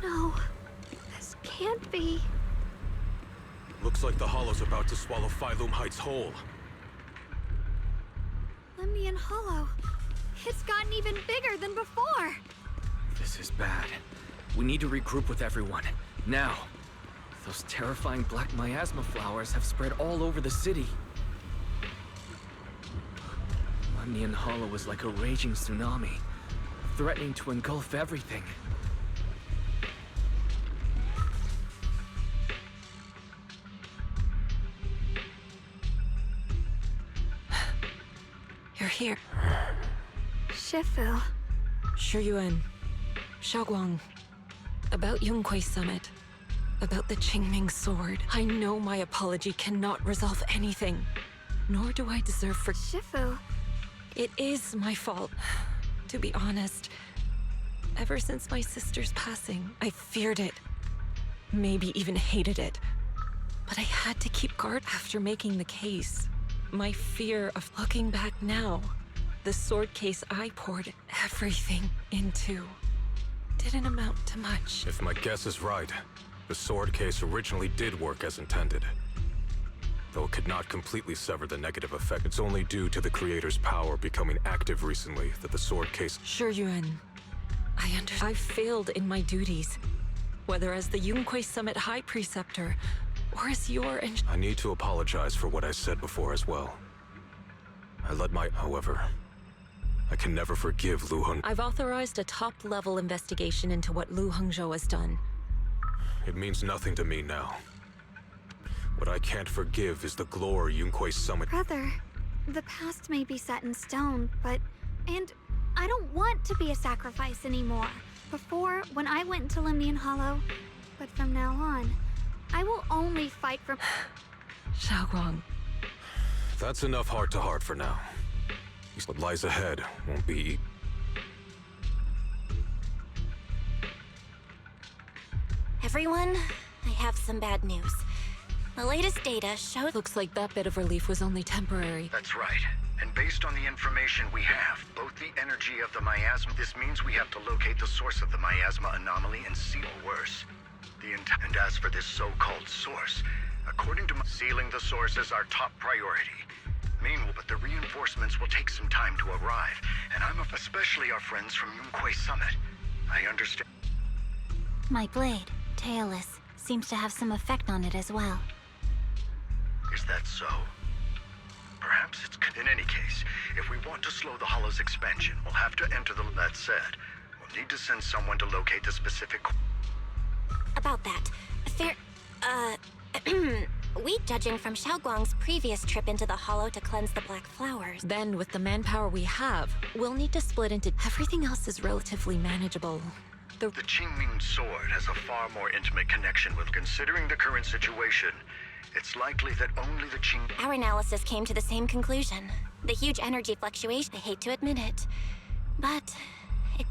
No, this can't be. Looks like the Hollow's about to swallow Phylum Heights whole. Lemnian Hollow. It's gotten even bigger than before. This is bad. We need to regroup with everyone. Now. Those terrifying black miasma flowers have spread all over the city. Lemnian Hollow is like a raging tsunami, threatening to engulf everything. You're here. Shifu. Shuyuan. Xiaoguang. About Yunquei Summit. About the Qingming sword. I know my apology cannot resolve anything. Nor do I deserve for— Shifu. It is my fault. To be honest, ever since my sister's passing, I feared it. Maybe even hated it. But I had to keep guard after making the case. My fear of looking back now. The sword case I poured everything into didn't amount to much. If my guess is right, the sword case originally did work as intended. Though it could not completely sever the negative effect, it's only due to the creator's power becoming active recently that the sword case— Sure, Yuan. I failed in my duties. Whether as the Yunquei Summit High Preceptor, or as your— I need to apologize for what I said before as well. However, I can never forgive Lu Heng. I've authorized a top-level investigation into what Lu Hengzhou has done. It means nothing to me now. What I can't forgive is the glory Yunquei Summit— Brother, the past may be set in stone, but... And I don't want to be a sacrifice anymore. Before, when I went into Lemnian Hollow, but from now on, I will only fight for— Xiaoguang. That's enough heart-to-heart for now. What lies ahead won't be— Everyone, I have some bad news. The latest data shows— Looks like that bit of relief was only temporary. That's right. And based on the information we have, both the energy of the miasma— This means we have to locate the source of the miasma anomaly and see, or worse. And as for this so-called source, according to sealing the source is our top priority. Meanwhile, but the reinforcements will take some time to arrive, and especially our friends from Yunquei Summit. I understand. My blade, Tailless, seems to have some effect on it as well. Is that so? Perhaps it's... In any case, if we want to slow the Hollow's expansion, we'll have to enter the... That said, we'll need to send someone to locate the specific... About that, judging from Xiaoguang's previous trip into the Hollow to cleanse the black flowers. Then, with the manpower we have, we'll need to split into— Everything else is relatively manageable. The Qingming sword has a far more intimate connection with... Considering the current situation, it's likely that only the Qing... Our analysis came to the same conclusion. The huge energy fluctuation— I hate to admit it, but it...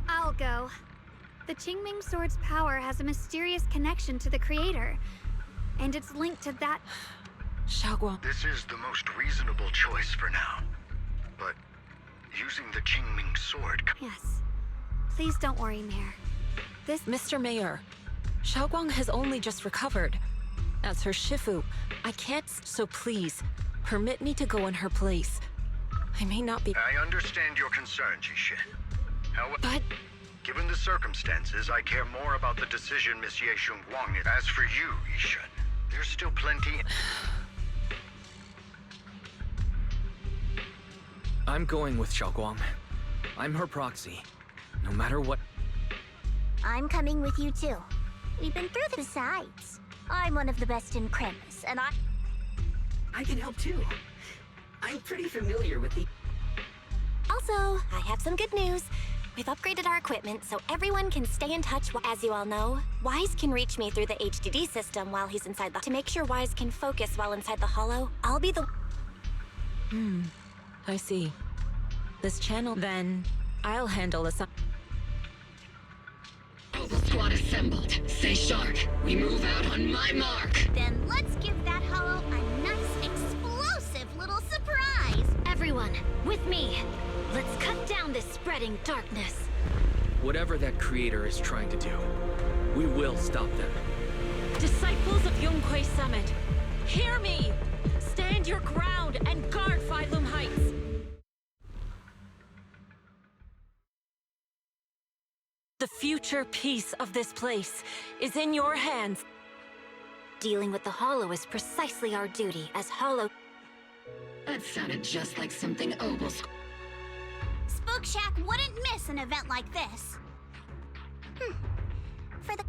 I'll go. The Qingming sword's power has a mysterious connection to the creator, and it's linked to that... Xiaoguang. This is the most reasonable choice for now. But using the Qingming sword... Yes. Please don't worry, Mayor. This... Mr. Mayor, Xiaoguang has only just recovered. As her Shifu, I can't— So please, permit me to go in her place. I may not be— I understand your concern, Jishin. However... But... Given the circumstances, I care more about the decision Miss Ye Shunguang is. As for you, Yishin, there's still plenty... I'm going with Xiaoguang. I'm her proxy. No matter what... I'm coming with you too. We've been through the sides. I'm one of the best in Kremis, and I can help too. I'm pretty familiar with the... Also, I have some good news. We've upgraded our equipment so everyone can stay in touch. As you all know, Wise can reach me through the HDD system while he's inside the... To make sure Wise can focus while inside the Hollow, I'll be the... I see. This channel, then I'll handle this. All the squad assembled. Stay sharp. We move out on my mark. Then let's give that Hollow a nice, explosive little surprise. Everyone, with me. Let's cut down this spreading darkness. Whatever that creator is trying to do, we will stop them. Disciples of Yunquei Summit, hear me! Stand your ground and guard Phylum Heights! The future peace of this place is in your hands. Dealing with the Hollow is precisely our duty as Hollow. That sounded just like something Obel's. Spook Shack wouldn't miss an event like this. For the...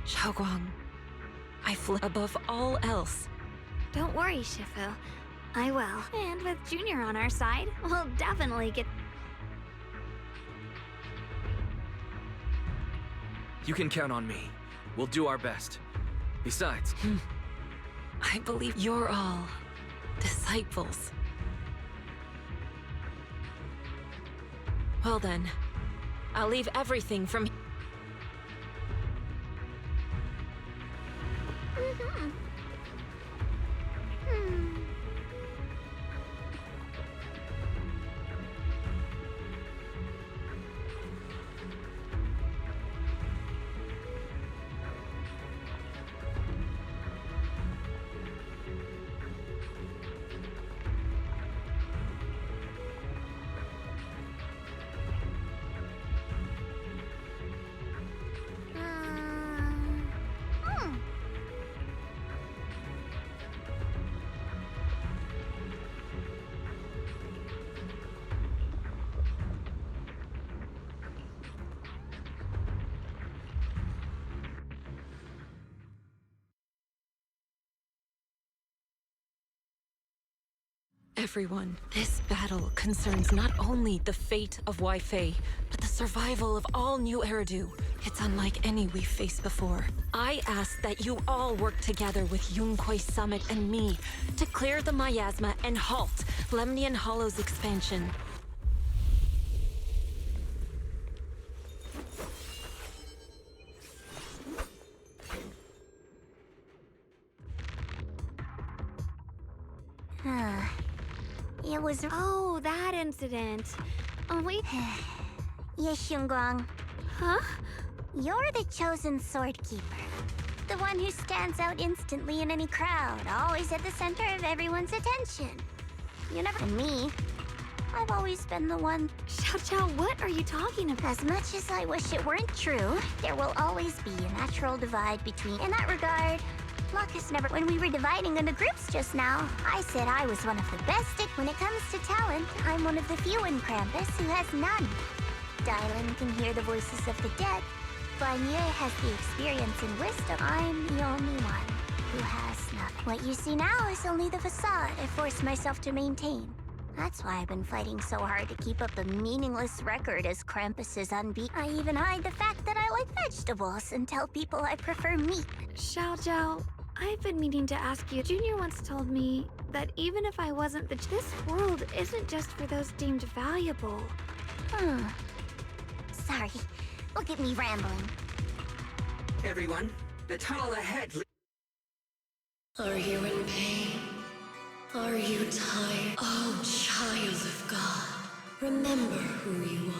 Xiaoguang, I feel above all else. Don't worry, Shifu. I will. And with Junior on our side, we'll definitely get... You can count on me. We'll do our best. Besides... I believe you're all disciples. Well then, I'll leave everything from... Everyone, this battle concerns not only the fate of Wei-Fei, but the survival of all New Eridu. It's unlike any we've faced before. I ask that you all work together with Yunquei Summit and me to clear the miasma and halt Lemnian Hollow's expansion. It was... Oh, that incident. Oh, wait. Yes, Xiaoguang. Huh? You're the chosen sword keeper. The one who stands out instantly in any crowd, always at the center of everyone's attention. You never... And me. I've always been the one... Xiao, what are you talking about? As much as I wish it weren't true, there will always be a natural divide between... In that regard, luck has never... When we were dividing into groups just now, I said I was one of the best at... When it comes to talent, I'm one of the few in Krampus who has none. Dylan can hear the voices of the dead. Vanya has the experience and wisdom. I'm the only one who has nothing. What you see now is only the facade I forced myself to maintain. That's why I've been fighting so hard to keep up a meaningless record as Krampus is unbeaten. I even hide the fact that I like vegetables and tell people I prefer meat. Xiao, I've been meaning to ask you. Junior once told me that even if I wasn't this world isn't just for those deemed valuable. Sorry. Look at me rambling. Everyone, the tunnel ahead. Are you in pain? Are you tired? Oh, child of God, remember who you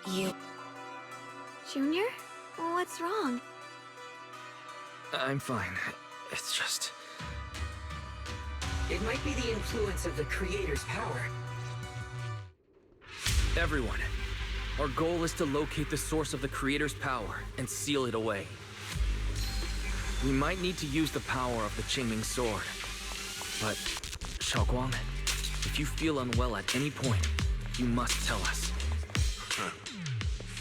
are. You... Junior? What's wrong? I'm fine. It's just... It might be the influence of the Creator's power. Everyone, our goal is to locate the source of the Creator's power and seal it away. We might need to use the power of the Qingming sword. But, Xiaoguang, if you feel unwell at any point, you must tell us.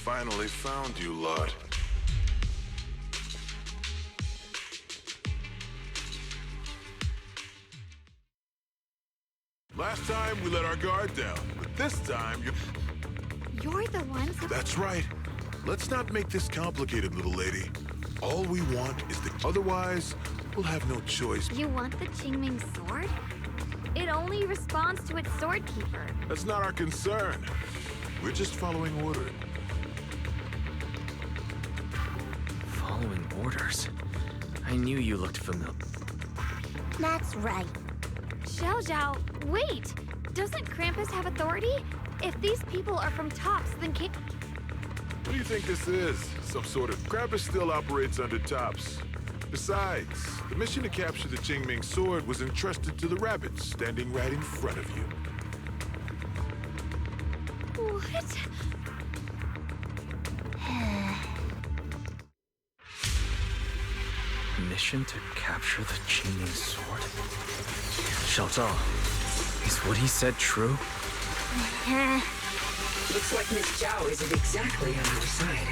Finally found you, Lord. Last time we let our guard down, but this time You're the one who... That's right. Let's not make this complicated, little lady. All we want is the... Otherwise, we'll have no choice. You want the Qingming sword? It only responds to its sword keeper. That's not our concern. We're just following orders. Following orders? I knew you looked familiar. That's right. Xiao, wait! Doesn't Krampus have authority? If these people are from Tops, then can't... What do you think this is? Some sort of... Krampus still operates under Tops. Besides, the mission to capture the Qingming sword was entrusted to the rabbits standing right in front of you. What? Mission to capture the Qingming sword? Xiao Zhao, is what he said true? Looks like Miss Zhao isn't exactly on our side.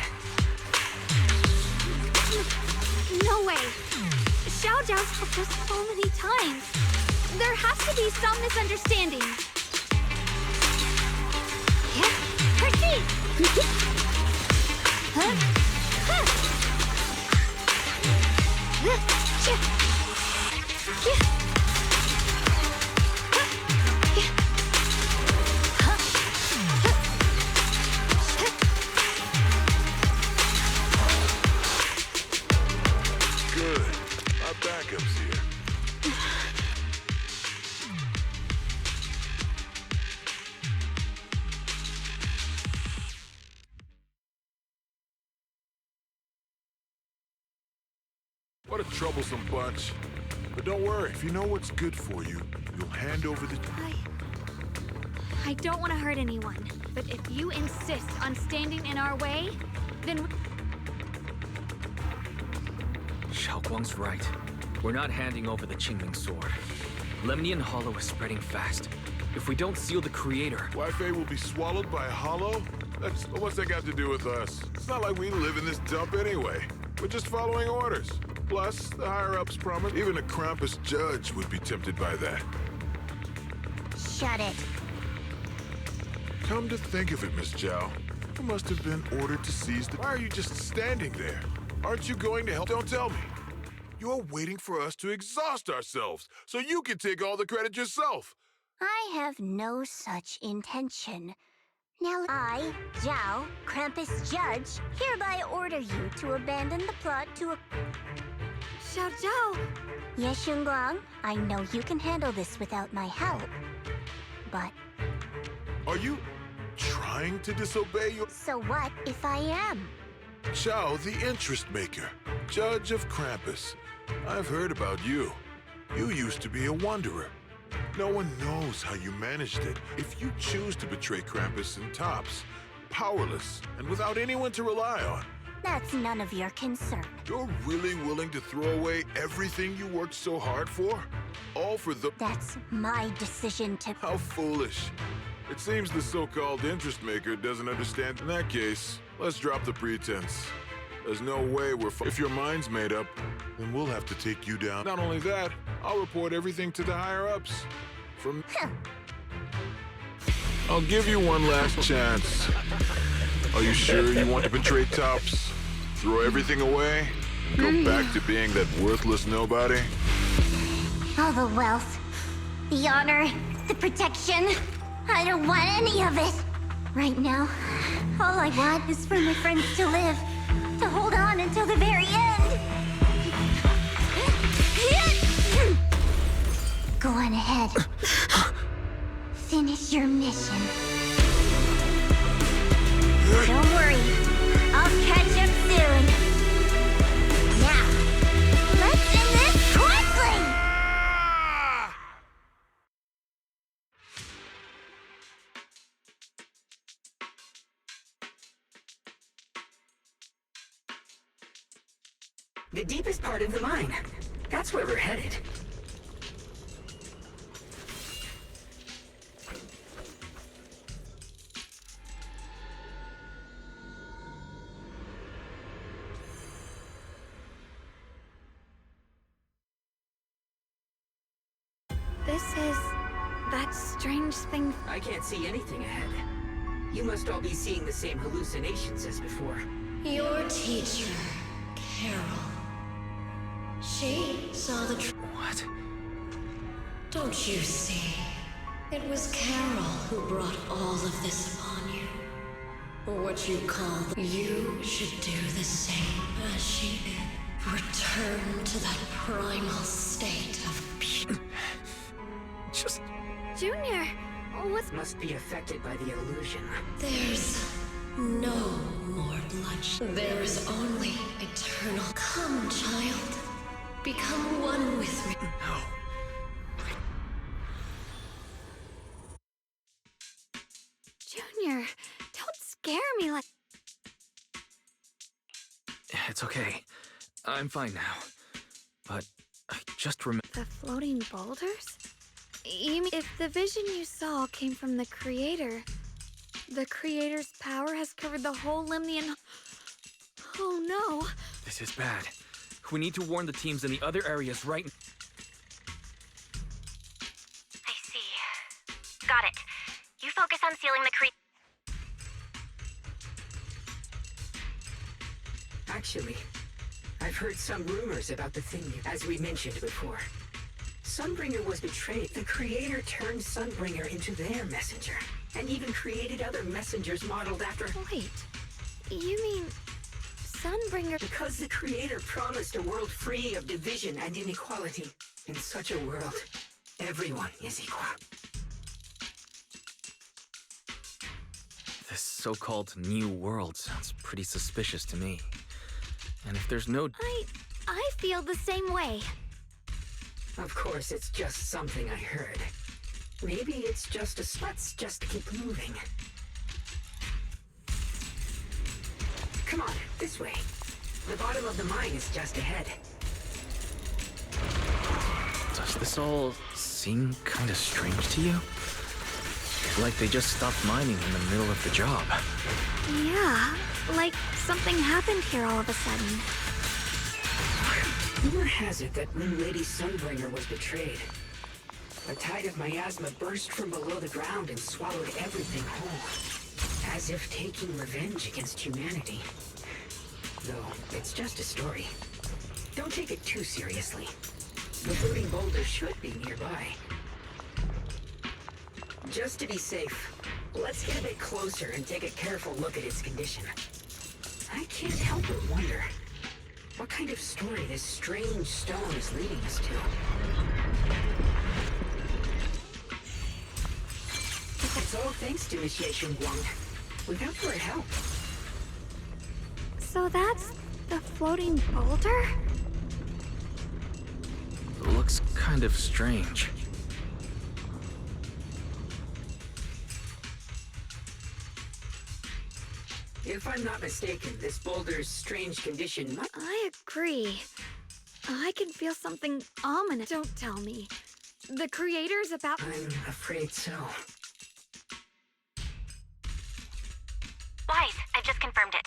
No way! Xiao Zhao's helped us so many times. There has to be some misunderstanding. Yeah, proceed! Good. Our backup's here. What a troublesome bunch. But don't worry, if you know what's good for you, you'll hand over the... I don't want to hurt anyone, but if you insist on standing in our way, then... Xiaoguang's right. We're not handing over the Qingming sword. Lemnian Hollow is spreading fast. If we don't seal the creator... Wi-Fi will be swallowed by a hollow? What's that got to do with us? It's not like we live in this dump anyway. We're just following orders. Plus, the higher-ups promise even a Krampus judge would be tempted by that. Shut it. Come to think of it, Miss Zhao, you must have been ordered to seize the... Why are you just standing there? Aren't you going to help? Don't tell me. You're waiting for us to exhaust ourselves, so you can take all the credit yourself. I have no such intention. Now I, Zhao, Krampus Judge, hereby order you to abandon the plot to a... Xiao Zhao! Yes, Xunguang, I know you can handle this without my help. But... Are you trying to disobey your... So what if I am? Zhao, the interest maker, Judge of Krampus. I've heard about you. You used to be a wanderer. No one knows how you managed it. If you choose to betray Krampus and Tops, powerless and without anyone to rely on. That's none of your concern. You're really willing to throw away everything you worked so hard for? All for the... That's my decision to... How foolish. It seems the so-called interest maker doesn't understand. In that case, let's drop the pretense. There's no way we're... If your mind's made up, then we'll have to take you down. Not only that, I'll report everything to the higher-ups. From... I'll give you one last chance. Are you sure you want to betray Tops? Throw everything away? And go back to being that worthless nobody? All the wealth, the honor, the protection. I don't want any of it. Right now, all I want is for my friends to live. To hold on until the very end. Go on ahead. Finish your mission. Don't worry. I'll catch up soon. Now, let's end this quickly! The deepest part of the mine. That's where we're headed. This is... that strange thing... I can't see anything ahead. You must all be seeing the same hallucinations as before. Your teacher, Carol. She saw the What? Don't you see? It was Carol who brought all of this upon you. What you call you should do the same as she did. Return to that primal state of pure... Just... Junior, what's... Must be affected by the illusion. There's no more bloodshed. There is only eternal... Come, child. Become one with me. No. Junior, scare me like... It's okay. I'm fine now. But I just remember... The floating boulders? You mean if the vision you saw came from the creator, the creator's power has covered the whole Limnian... Oh no. This is bad. We need to warn the teams in the other areas right... I see. Got it. You focus on sealing the Actually, I've heard some rumors about the thing, as we mentioned before. Sunbringer was betrayed. The creator turned Sunbringer into their messenger, and even created other messengers modeled after... Wait, you mean Sunbringer? Because the creator promised a world free of division and inequality. In such a world, everyone is equal. This so-called new world sounds pretty suspicious to me. And if there's no... I feel the same way. Of course, it's just something I heard. Maybe it's just a... Let's just keep moving. Come on, this way. The bottom of the mine is just ahead. Does this all seem kind of strange to you? Like they just stopped mining in the middle of the job. Yeah, like something happened here all of a sudden. Rumor has it that when Lady Sunbringer was betrayed, a tide of miasma burst from below the ground and swallowed everything whole, as if taking revenge against humanity. Though, it's just a story. Don't take it too seriously. The floating boulder should be nearby. Just to be safe, let's get a bit closer and take a careful look at its condition. I can't help but wonder what kind of story this strange stone is leading us to. It's all thanks to Miss Xuanguang. Without her help. So that's the floating boulder? Looks kind of strange. If I'm not mistaken, this boulder's strange condition might... I agree. I can feel something ominous. Don't tell me. The creator's about... I'm afraid so. Wise, I've just confirmed it.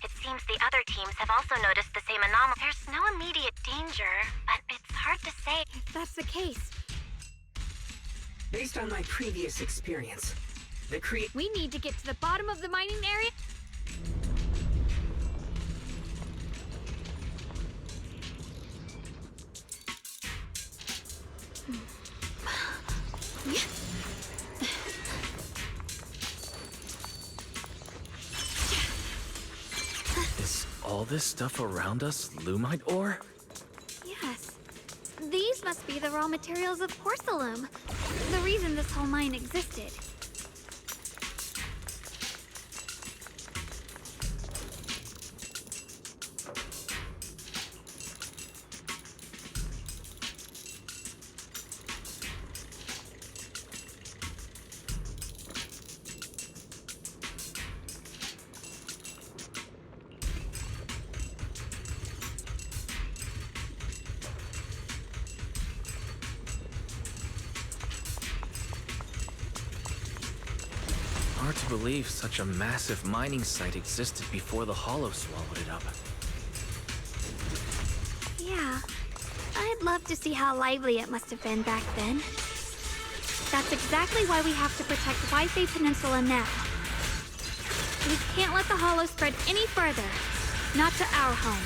It seems the other teams have also noticed the same anomaly. There's no immediate danger, but it's hard to say. If that's the case... Based on my previous experience, We need to get to the bottom of the mining area. Is all this stuff around us Lumite ore? Yes. These must be the raw materials of porcelain. The reason this whole mine existed. Hard to believe such a massive mining site existed before the Hollow swallowed it up. Yeah. I'd love to see how lively it must have been back then. That's exactly why we have to protect Waifei Peninsula now. We can't let the Hollow spread any further. Not to our home.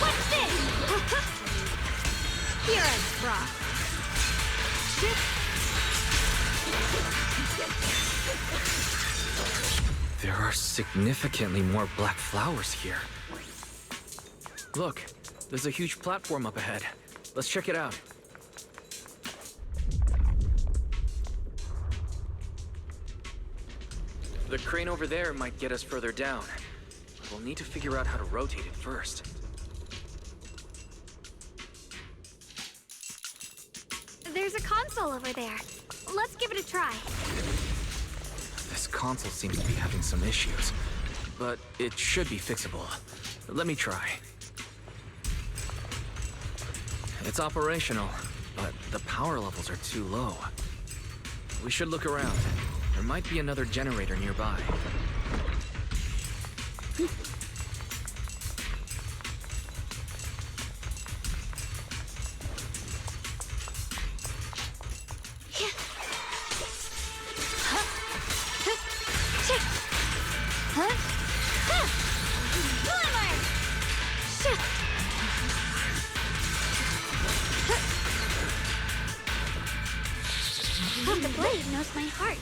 What's this? You're a fraud. There are significantly more black flowers here. Look, there's a huge platform up ahead. Let's check it out. The crane over there might get us further down. We'll need to figure out how to rotate it first. There's a console over there. Let's give it a try. This console seems to be having some issues, but it should be fixable. Let me try. It's operational, but the power levels are too low. We should look around. There might be another generator nearby. The blade knows my heart.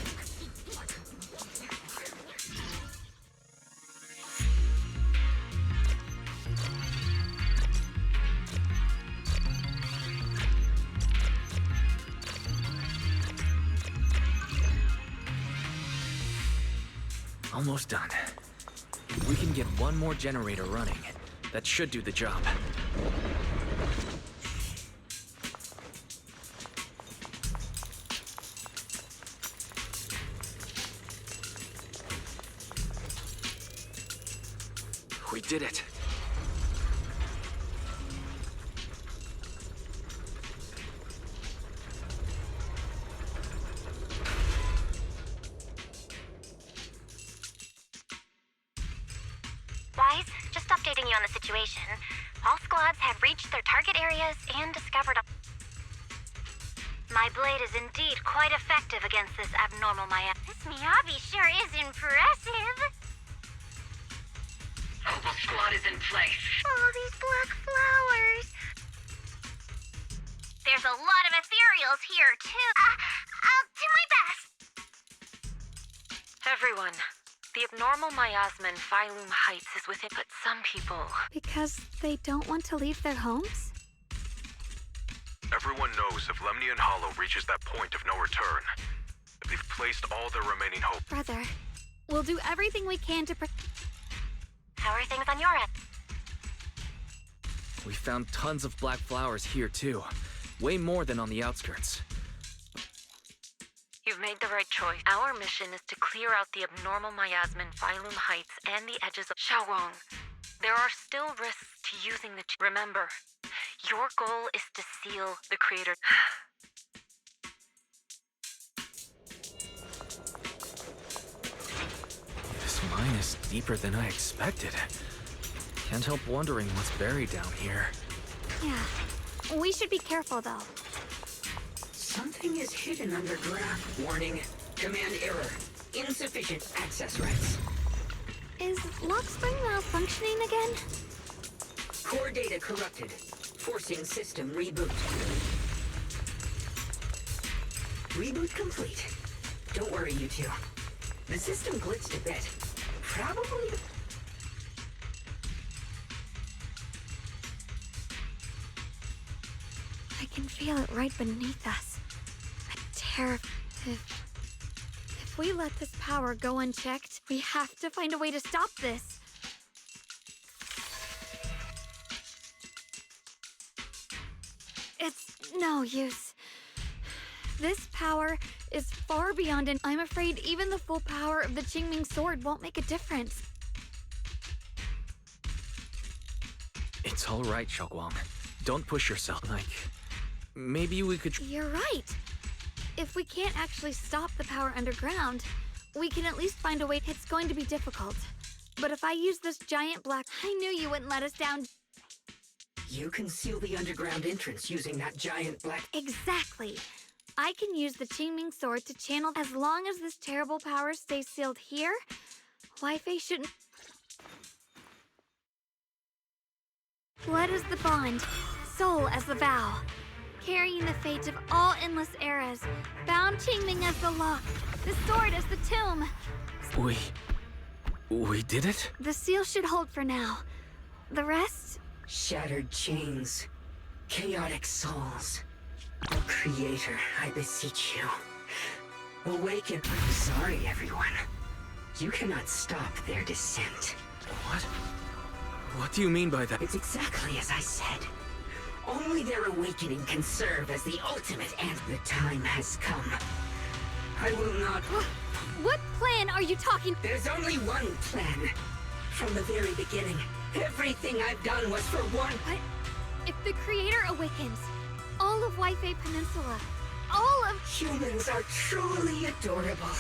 Almost done. If we can get one more generator running, that should do the job. We did it. Wise, just updating you on the situation. All squads have reached their target areas and discovered a... My blade is indeed quite effective against this abnormal Maya. This Miyabi sure is impressive. Mobile squad is in place. Oh, these black flowers. There's a lot of ethereals here, too. I'll do my best. Everyone, the abnormal miasma in Phylum Heights is within, but some people... Because they don't want to leave their homes? Everyone knows if Lemnian Hollow reaches that point of no return, they've placed all their remaining hope. Brother, we'll do everything we can to How are things on your end? We found tons of black flowers here, too. Way more than on the outskirts. You've made the right choice. Our mission is to clear out the abnormal miasma in Phylum Heights and the edges of Xiaowang. There are still risks to using the... Remember, your goal is to seal the creator... This mine is deeper than I expected. Can't help wondering what's buried down here. Yeah. We should be careful, though. Something is hidden underground. Warning. Command error. Insufficient access rights. Is Lockspring malfunctioning again? Core data corrupted. Forcing system reboot. Reboot complete. Don't worry, you two. The system glitched a bit. Probably... I can feel it right beneath us. A terror... If we let this power go unchecked, we have to find a way to stop this. It's no use. This power is far beyond, and I'm afraid even the full power of the Qingming sword won't make a difference. It's all right, Xiaoguang. Don't push yourself. Like, maybe we could... You're right. If we can't actually stop the power underground, we can at least find a way. It's going to be difficult. But if I use this giant black... I knew you wouldn't let us down. You can seal the underground entrance using that giant black... Exactly. I can use the Qingming sword to channel. As long as this terrible power stays sealed here, Wi-Fi shouldn't... Blood is the bond, soul as the vow. Carrying the fate of all endless eras. Bound Qingming as the lock, the sword as the tomb. We did it? The seal should hold for now. The rest... Shattered chains. Chaotic souls. Oh, Creator, I beseech you. Awaken. I'm sorry, everyone. You cannot stop their descent. What? What do you mean by that? It's exactly as I said. Only their awakening can serve as the ultimate, and the time has come. I will not... What plan are you talking? There's only one plan. From the very beginning, everything I've done was for one... What? If the creator awakens, all of Wi-Fi Peninsula, all of... Humans are truly adorable.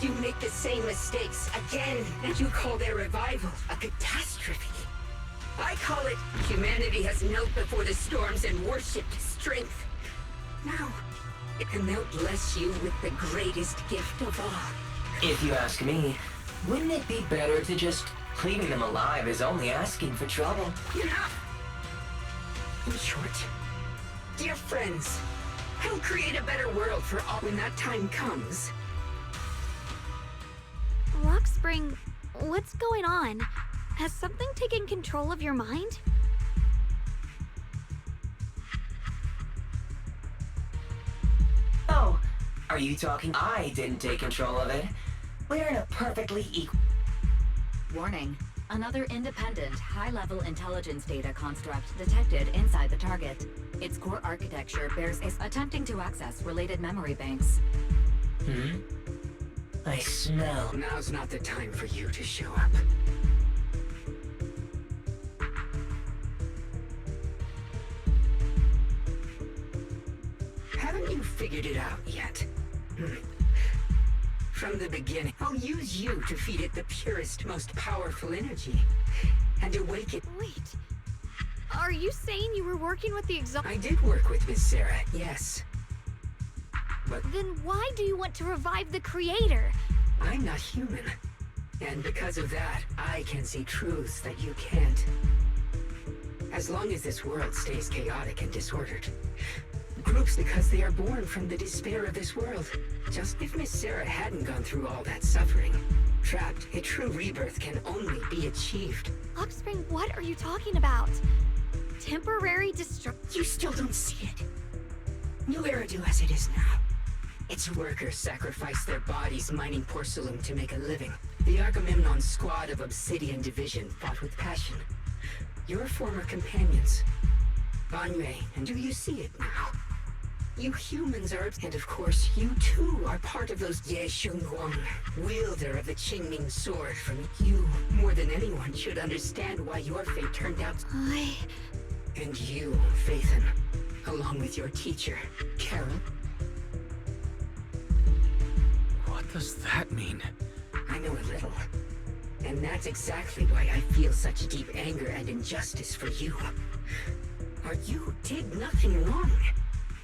You make the same mistakes again, and you call their revival a catastrophe. I call it humanity has knelt before the storms and worshipped strength. Now, and they'll bless you with the greatest gift of all. If you ask me, wouldn't it be better to just leaving them alive is only asking for trouble? Enough! In short, dear friends, I'll create a better world for all when that time comes. Rockspring, what's going on? Has something taken control of your mind? Oh, are you talking? I didn't take control of it. We're in a perfectly equal... Warning. Another independent, high-level intelligence data construct detected inside the target. Its core architecture bears is attempting to access related memory banks. I smell... Now's not the time for you to show up. Haven't you figured it out yet? From the beginning, I'll use you to feed it the purest, most powerful energy. And awaken... Wait. Are you saying you were working with the I did work with Miss Sarah, yes. But then why do you want to revive the creator? I'm not human. And because of that, I can see truths that you can't. As long as this world stays chaotic and disordered. Groups because they are born from the despair of this world. Just if Miss Sarah hadn't gone through all that suffering, trapped, a true rebirth can only be achieved. Rockspring, what are you talking about? Temporary You still don't see it. New Era do as it is now. Its workers sacrifice their bodies mining porcelain to make a living. The Agamemnon squad of Obsidian Division fought with passion. Your former companions, Banyu, and do you see it now? You humans are, and of course, you too are part of those Ye Shunguang, wielder of the Qingming sword from you. More than anyone should understand why your fate turned out. And you, Phaethon, along with your teacher, Carol. What does that mean? I know a little. And that's exactly why I feel such deep anger and injustice for you. For you did nothing wrong.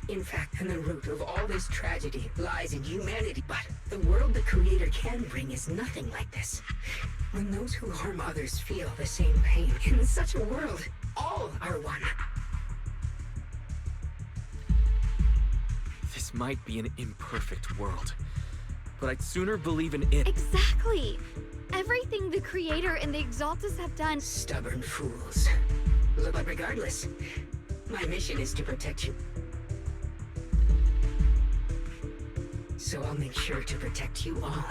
In fact, in the root of all this tragedy lies in humanity. But the world the Creator can bring is nothing like this. When those who harm others feel the same pain, in such a world, all are one. This might be an imperfect world, but I'd sooner believe in it. Exactly! Everything the Creator and the Exaltus have done... Stubborn fools. But regardless, my mission is to protect you. So I'll make sure to protect you all.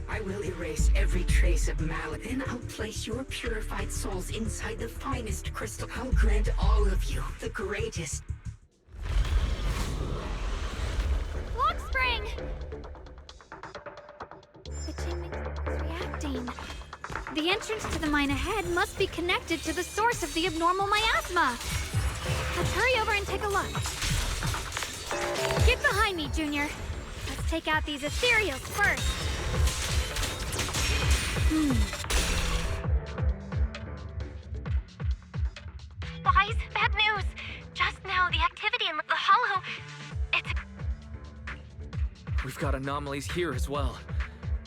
I will erase every trace of malice, and I'll place your purified souls inside the finest crystal. I'll grant all of you the greatest. Lockspring! The Qingming is reacting. The entrance to the mine ahead must be connected to the source of the abnormal miasma. Let's hurry over and take a look. Get behind me, Junior. Let's take out these ethereals first. Wise, bad news. Just now, the activity in the hollow... We've got anomalies here as well.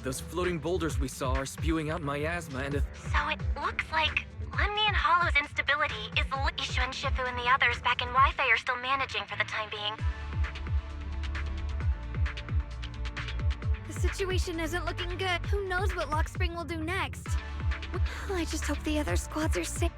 Those floating boulders we saw are spewing out miasma and So it looks like Lemnian Hollow's instability is Ishu and Shifu and the others back in Wi-Fi are still managing for the time being. The situation isn't looking good. Who knows what Lockspring will do next? I just hope the other squads are safe.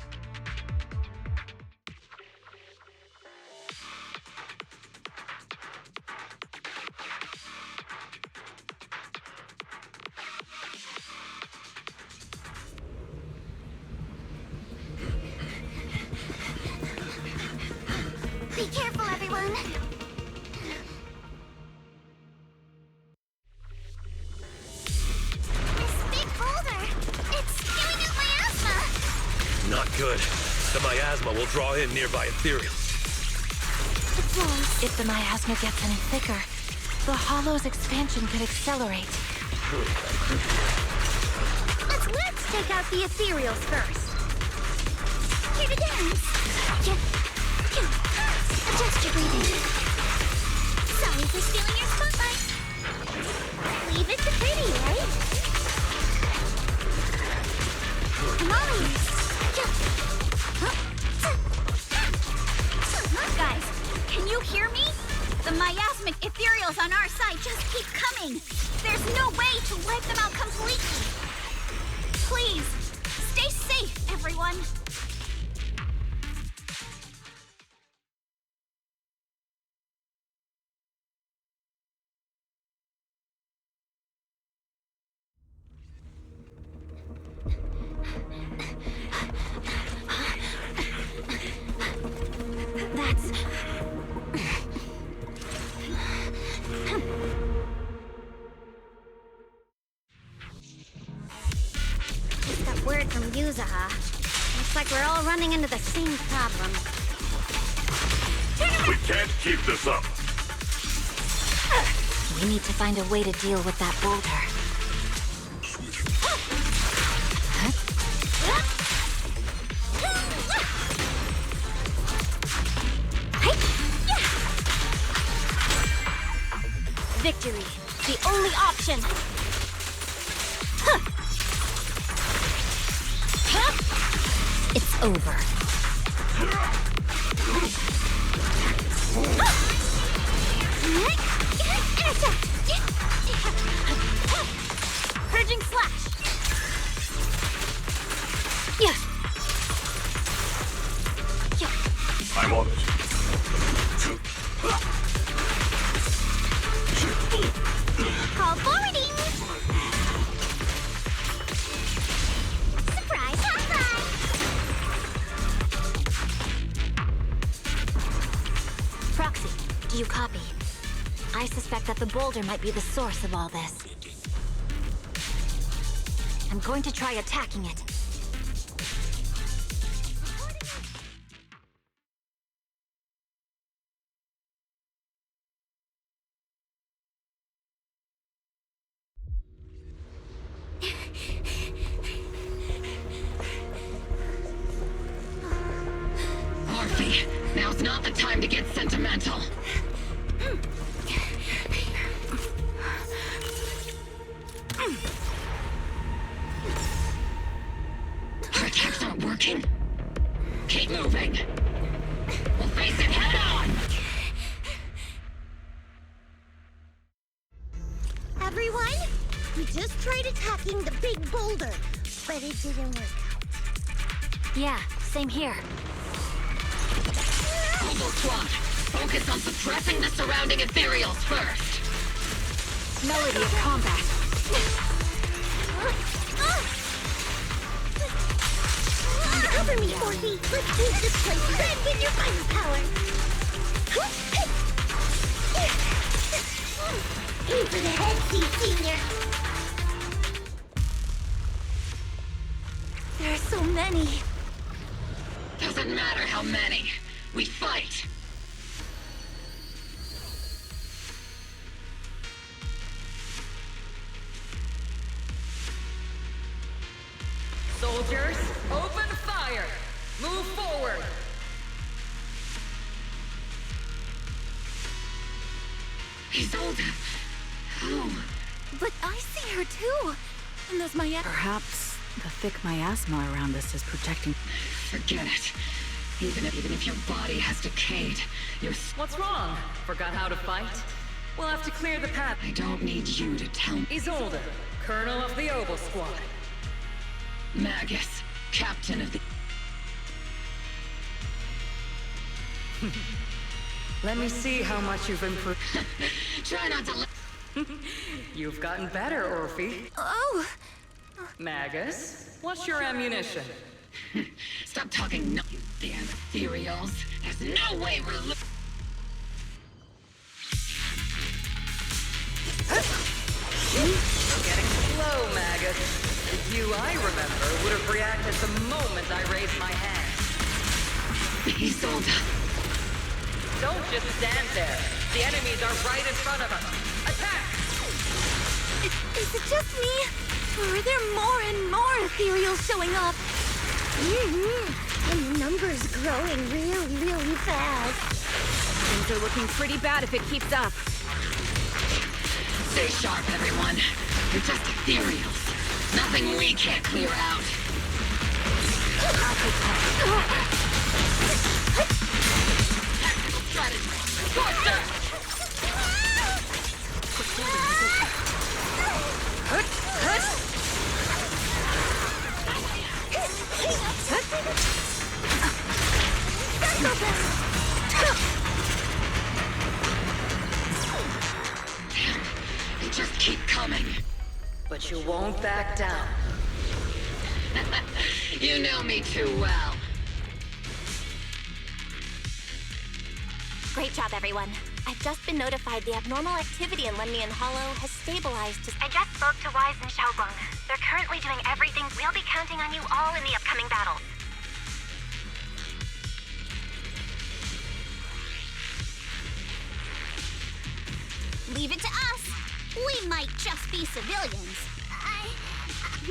on. This big boulder, it's spewing out miasma. Not good. The miasma will draw in nearby ethereals. It won't. If the miasma gets any thicker, the hollow's expansion could accelerate. Let's take out the ethereals first. Here to dance. Adjust your breathing. Sorry for stealing your spotlight. Leave it to pretty, right? Come on. Look, guys. Can you hear me? The miasmic ethereals on our side just keep coming. There's no way to wipe them out completely. Please, stay safe, everyone. That's... Just got word from Yuzaha. Looks like we're all running into the same problem. We can't keep this up. We need to find a way to deal with that boulder. Victory, the only option. It's over. Purging slash. I'm on it. Call forwarding. Surprise, surprise. Proxy, do you copy? I suspect that the boulder might be the source of all this. I'm going to try attacking it. Now's not the time to get sentimental. Our attacks aren't working. Keep moving. We'll face it head on. Everyone, we just tried attacking the big boulder, but it didn't work out. Yeah, same here. Combo squad, focus on suppressing the surrounding ethereals first. Melody of combat. Cover me, Orphe. Let's take this place red with your firepower. Aim for the head, Senior. There are so many. Doesn't matter how many. We fight. Soldiers, open fire! Move forward! Isolde! How? But I see her too. And there's my... Perhaps the thick miasma around us is protecting... Forget it. Even if your body has decayed, you're... What's wrong? Forgot how to fight? We'll have to clear the path. I don't need you to tell me. Isolde, Colonel of the Oval Squad. Magus, Captain of the... Let me see how much you've improved. Try not to let... You've gotten better, Orphe. Oh! Magus, what's your ammunition? Stop talking, no, you damn ethereals. There's no way we're... hilarious. The you I remember would have reacted the moment I raised my hand. Isolde. Don't just stand there. The enemies are right in front of us. Attack! Is it just me? Or are there more and more ethereals showing up? And the number's growing really fast. Things are looking pretty bad if it keeps up. Stay sharp, everyone. You're just ethereals. Nothing we can't clear out. Tactical strategy. Torture! They just keep coming. But you won't back down. You know me too well. Great job, everyone. I've just been notified the abnormal activity in Lemnian Hollow has stabilized to... I just spoke to Wise and Xiaoguang. They're currently doing everything. We'll be counting on you all in the upcoming battles. Leave it to us. We might just be civilians.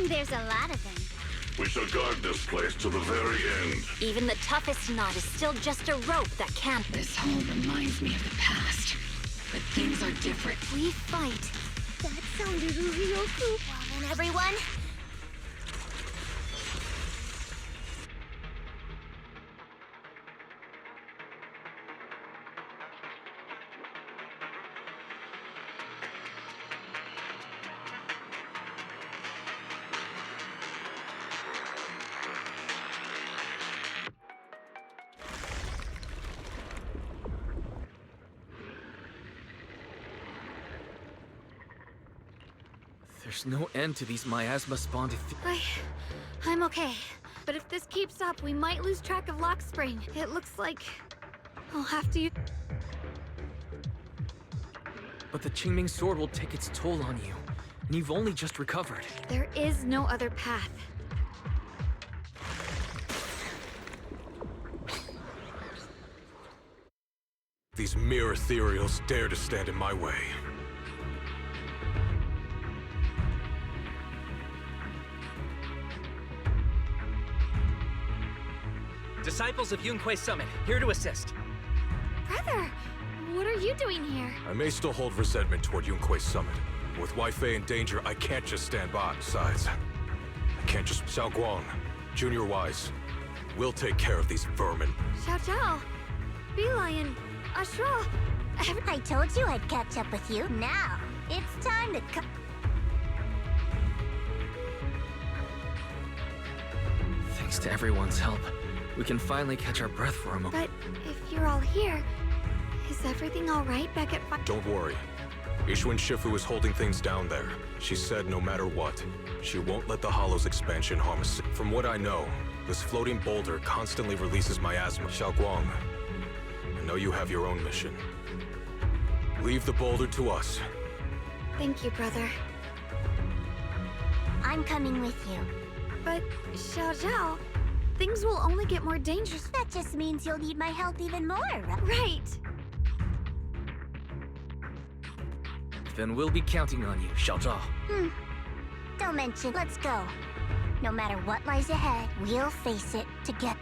There's a lot of them. We shall guard this place to the very end. Even the toughest knot is still just a rope that can't... This hole reminds me of the past. But things are different. We fight. That sounded real cool. Well then, everyone. There's no end to these miasma-spawned I'm okay. But if this keeps up, we might lose track of Lock Spring. It looks like I'll have to use... But the Qingming sword will take its toll on you. And you've only just recovered. There is no other path. These mere ethereals dare to stand in my way. Disciples of Yunquei Summit, here to assist. Brother, what are you doing here? I may still hold resentment toward Yunquei Summit. With Wei in danger, I can't just stand by. Besides, I can't just... Xiaoguang, Junior Wise, we'll take care of these vermin. Xiao Zhao, Beelion, Ashra. I told you I'd catch up with you. Now, it's time to come. Thanks to everyone's help, we can finally catch our breath for a moment. But if you're all here, is everything all right back at... Don't worry. Ishuan Shifu is holding things down there. She said no matter what, she won't let the Hollow's expansion harm us. From what I know, this floating boulder constantly releases miasma. Xiaoguang, I know you have your own mission. Leave the boulder to us. Thank you, brother. I'm coming with you. But, Xiao Zhao, things will only get more dangerous. That just means you'll need my help even more. Right. Then we'll be counting on you, Xiao Zhao. Don't mention. Let's go. No matter what lies ahead, we'll face it together.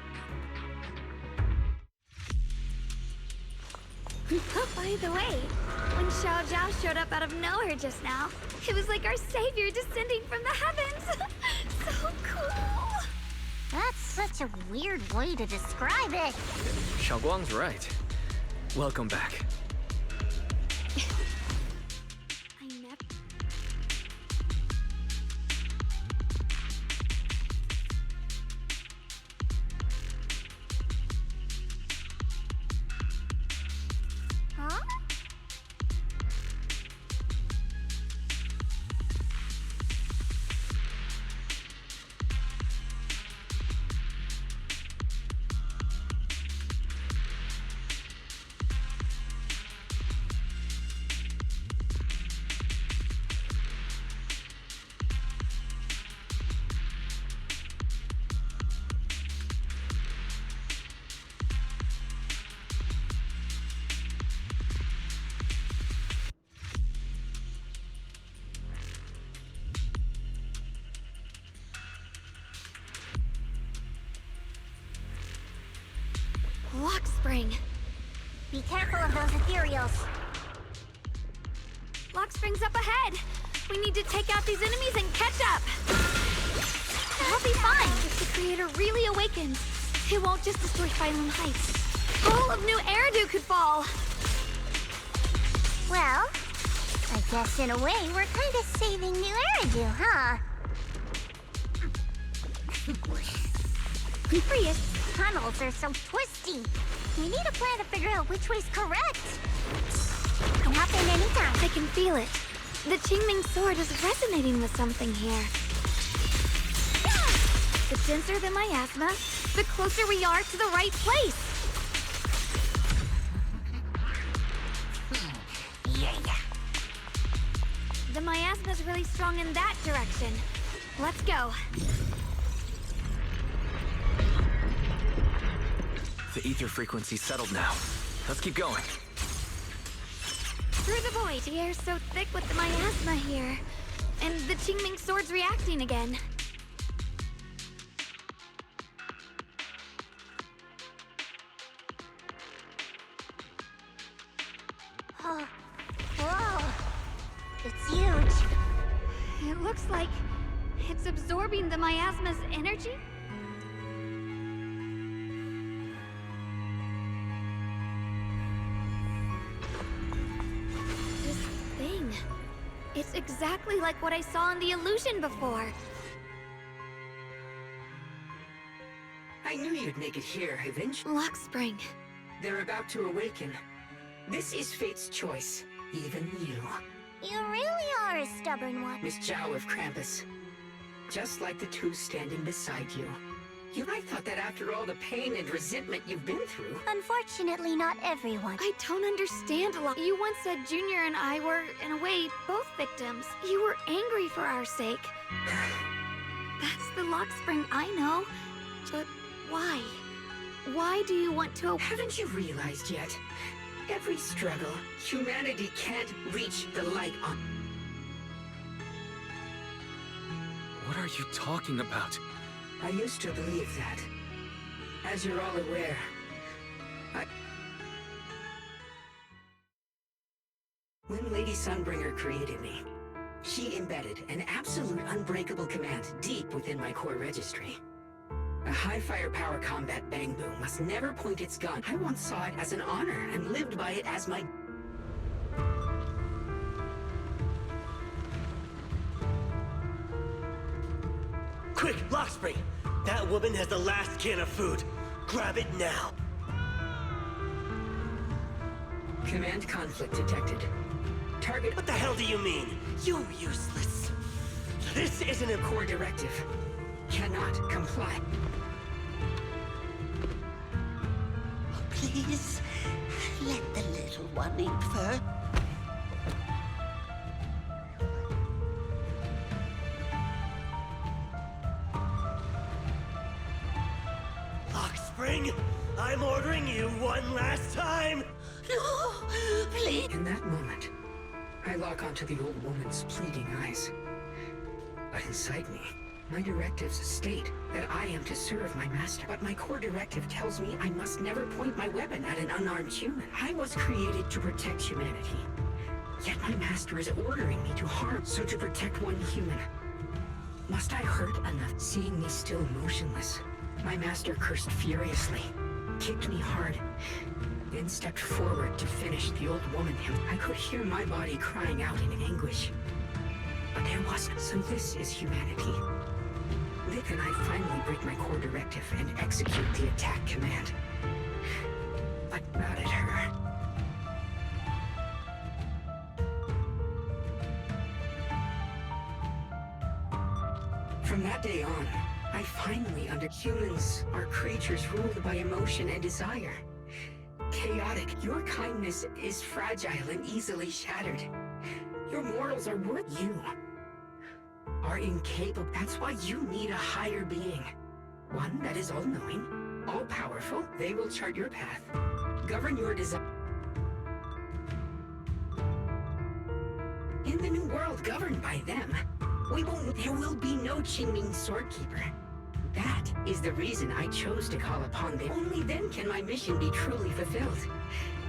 By the way, when Xiao Zhao showed up out of nowhere just now, it was like our savior descending from the heavens. So cool. That's such a weird way to describe it. Xiaoguang's right. Welcome back. Spring. Be careful of those ethereals. Lock Spring's up ahead. We need to take out these enemies and catch up. I'll be fine if the creator really awakens. It won't just destroy Phylum Heights. All of New Eridu could fall. Well, I guess in a way we're kind of saving New Eridu, huh? Prius, tunnels are so twisty. We need a plan to figure out which way's correct. Can happen anytime. I can feel it. The Qingming sword is resonating with something here. The denser the miasma, the closer we are to the right place. The miasma's really strong in that direction. Let's go. The ether frequency's settled now. Let's keep going. Through the void. The air's so thick with the miasma here. And the Qingming sword's reacting again. Oh, whoa. It's huge. It looks like it's absorbing the miasma's energy. This thing. It's exactly like what I saw in the illusion before. I knew you'd make it here eventually. Lock Spring. They're about to awaken. This is fate's choice. Even you. You really are a stubborn one. Miss Zhao of Krampus. Just like the two standing beside you. You might thought that after all the pain and resentment you've been through. Unfortunately, not everyone. I don't understand a lot. You once said Junior and I were, in a way, both victims. You were angry for our sake. That's the Lock Spring I know. But why? Why do you want to... Haven't you realized yet? Every struggle, humanity can't reach the light on. What are you talking about? I used to believe that. As you're all aware, When Lady Sunbringer created me, she embedded an absolute unbreakable command deep within my core registry. A high firepower combat bang boom must never point its gun. I once saw it as an honor and lived by it as my... Quick, Lockspring! That woman has the last can of food. Grab it now. Command conflict detected. Target... What the hell do you mean? You useless. This isn't a core directive. Cannot comply. Please, let the little one eat first. Lockspring, I'm ordering you one last time. No, please. In that moment, I lock onto the old woman's pleading eyes. But inside me, my directives state that I am to serve my master. But my core directive tells me I must never point my weapon at an unarmed human. I was created to protect humanity. Yet my master is ordering me to harm. So to protect one human, must I hurt enough? Seeing me still motionless, my master cursed furiously, kicked me hard, then stepped forward to finish the old woman. I could hear my body crying out in anguish. But there wasn't. So this is humanity. Then I finally break my core directive and execute the attack command. But not at her. From that day on, I finally understood humans are creatures ruled by emotion and desire. Chaotic. Your kindness is fragile and easily shattered. Your morals are worth you. Are incapable. That's why you need a higher being. One that is all-knowing, all-powerful. They will chart your path, govern your desire. In the new world governed by them, there will be no Qingming Swordkeeper. That is the reason I chose to call upon them. Only then can my mission be truly fulfilled.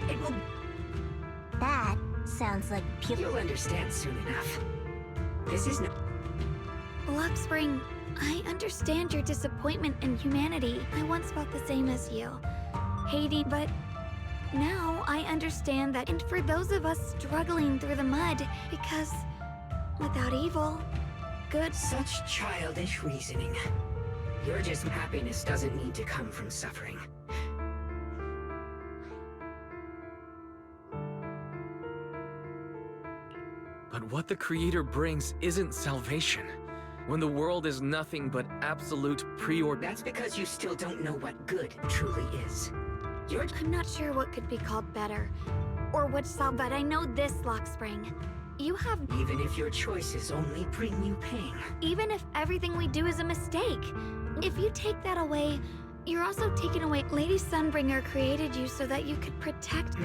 It will... That sounds like pure... You'll understand soon enough. This is no... Luxspring, I understand your disappointment in humanity. I once felt the same as you. Hating, but now I understand that, and for those of us struggling through the mud, because without evil, good... Such childish reasoning. Your just happiness doesn't need to come from suffering. But what the Creator brings isn't salvation. When the world is nothing but absolute preordained... That's because you still don't know what good truly is. I'm not sure what could be called better, or which solve, but I know this, Luxspring. You have... Even if your choices only bring you pain. Even if everything we do is a mistake. If you take that away, you're also taking away... Lady Sunbringer created you so that you could protect...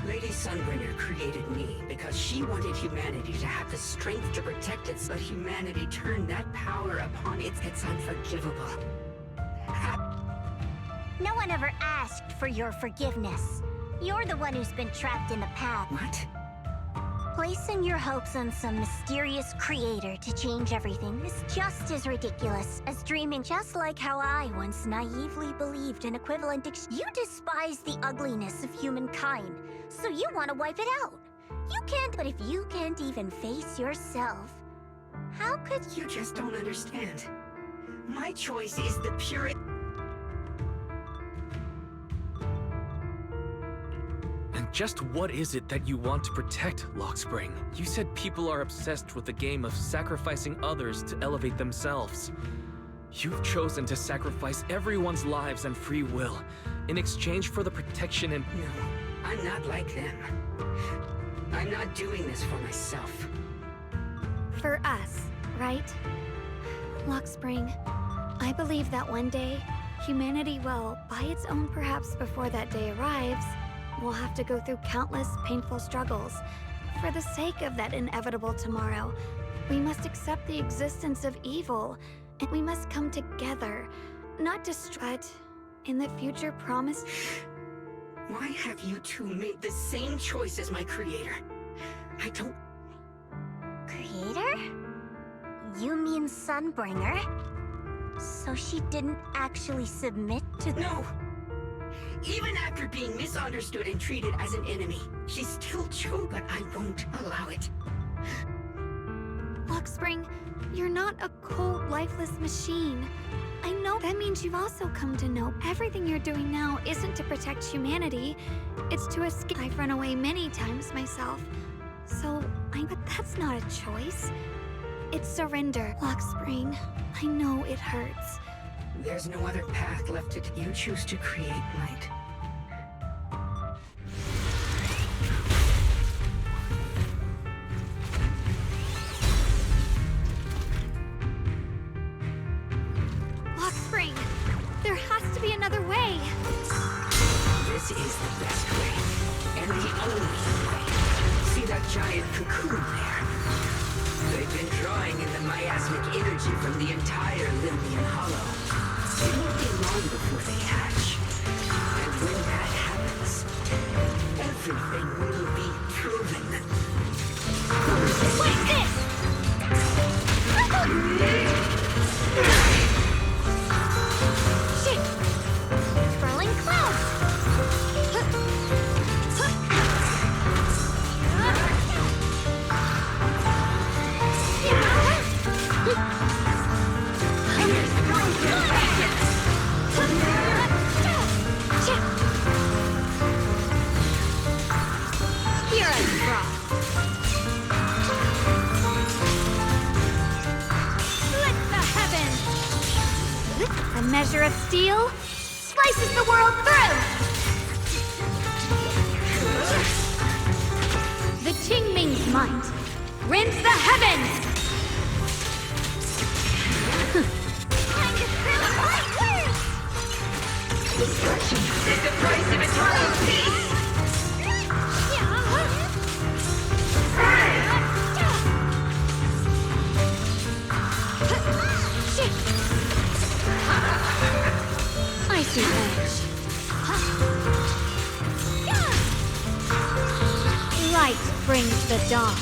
Lady Sunbringer created me because she wanted humanity to have the strength to protect it, but humanity turned that power upon it. It's unforgivable. No one ever asked for your forgiveness. You're the one who's been trapped in the past. What? Placing your hopes on some mysterious creator to change everything is just as ridiculous as dreaming. Just like how I once naively believed in equivalent You despise the ugliness of humankind, so you want to wipe it out. You can't, but if you can't even face yourself, how could you... just don't understand. My choice is the purest... And just what is it that you want to protect, Luxspring? You said people are obsessed with the game of sacrificing others to elevate themselves. You've chosen to sacrifice everyone's lives and free will in exchange for the protection and... No, I'm not like them. I'm not doing this for myself. For us, right? Luxspring, I believe that one day, humanity will, by its own perhaps before that day arrives, we'll have to go through countless painful struggles. For the sake of that inevitable tomorrow, we must accept the existence of evil, and we must come together, not destroy it. In the future promised... Why have you two made the same choice as my creator? I don't... Creator? You mean Sunbringer? So she didn't actually submit to... No! Even after being misunderstood and treated as an enemy, she still chose, but I won't allow it. Luxspring, you're not a cold, lifeless machine. I know that means you've also come to know everything you're doing now isn't to protect humanity. It's to escape. I've run away many times myself. But that's not a choice. It's surrender, Luxspring. I know it hurts. There's no other path left to... You choose to create light. Luxspring, there has to be another way. This is the best way, and the only way. See that giant cocoon there? They've been drawing in the miasmic energy from the entire Limbian Hollow. It won't be long before they hatch. And when that happens, everything will be proven. Wait, this! Shit! Swirling clouds! A measure of steel slices the world through! The Qingming's might rends the heavens! Destruction is the price of eternal peace! brings the dawn.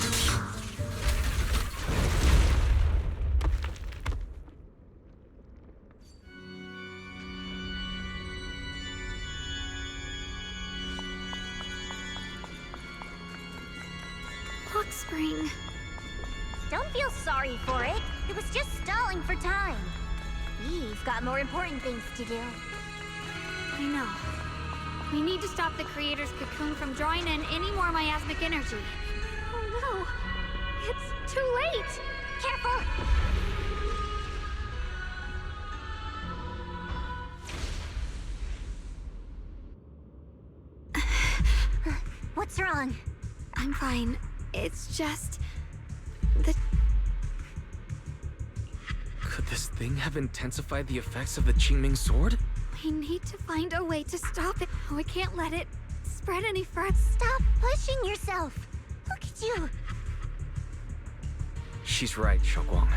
Lock spring. Don't feel sorry for it. It was just stalling for time. We've got more important things to do. I know. We need to stop the creator's cocoon from drawing in any more miasmic energy. Oh no! It's too late! Careful! What's wrong? I'm fine. It's just... Could this thing have intensified the effects of the Qingming sword? We need to find a way to stop it. We can't let it spread any further. Stop pushing yourself. Look at you. She's right, Xiaoguang.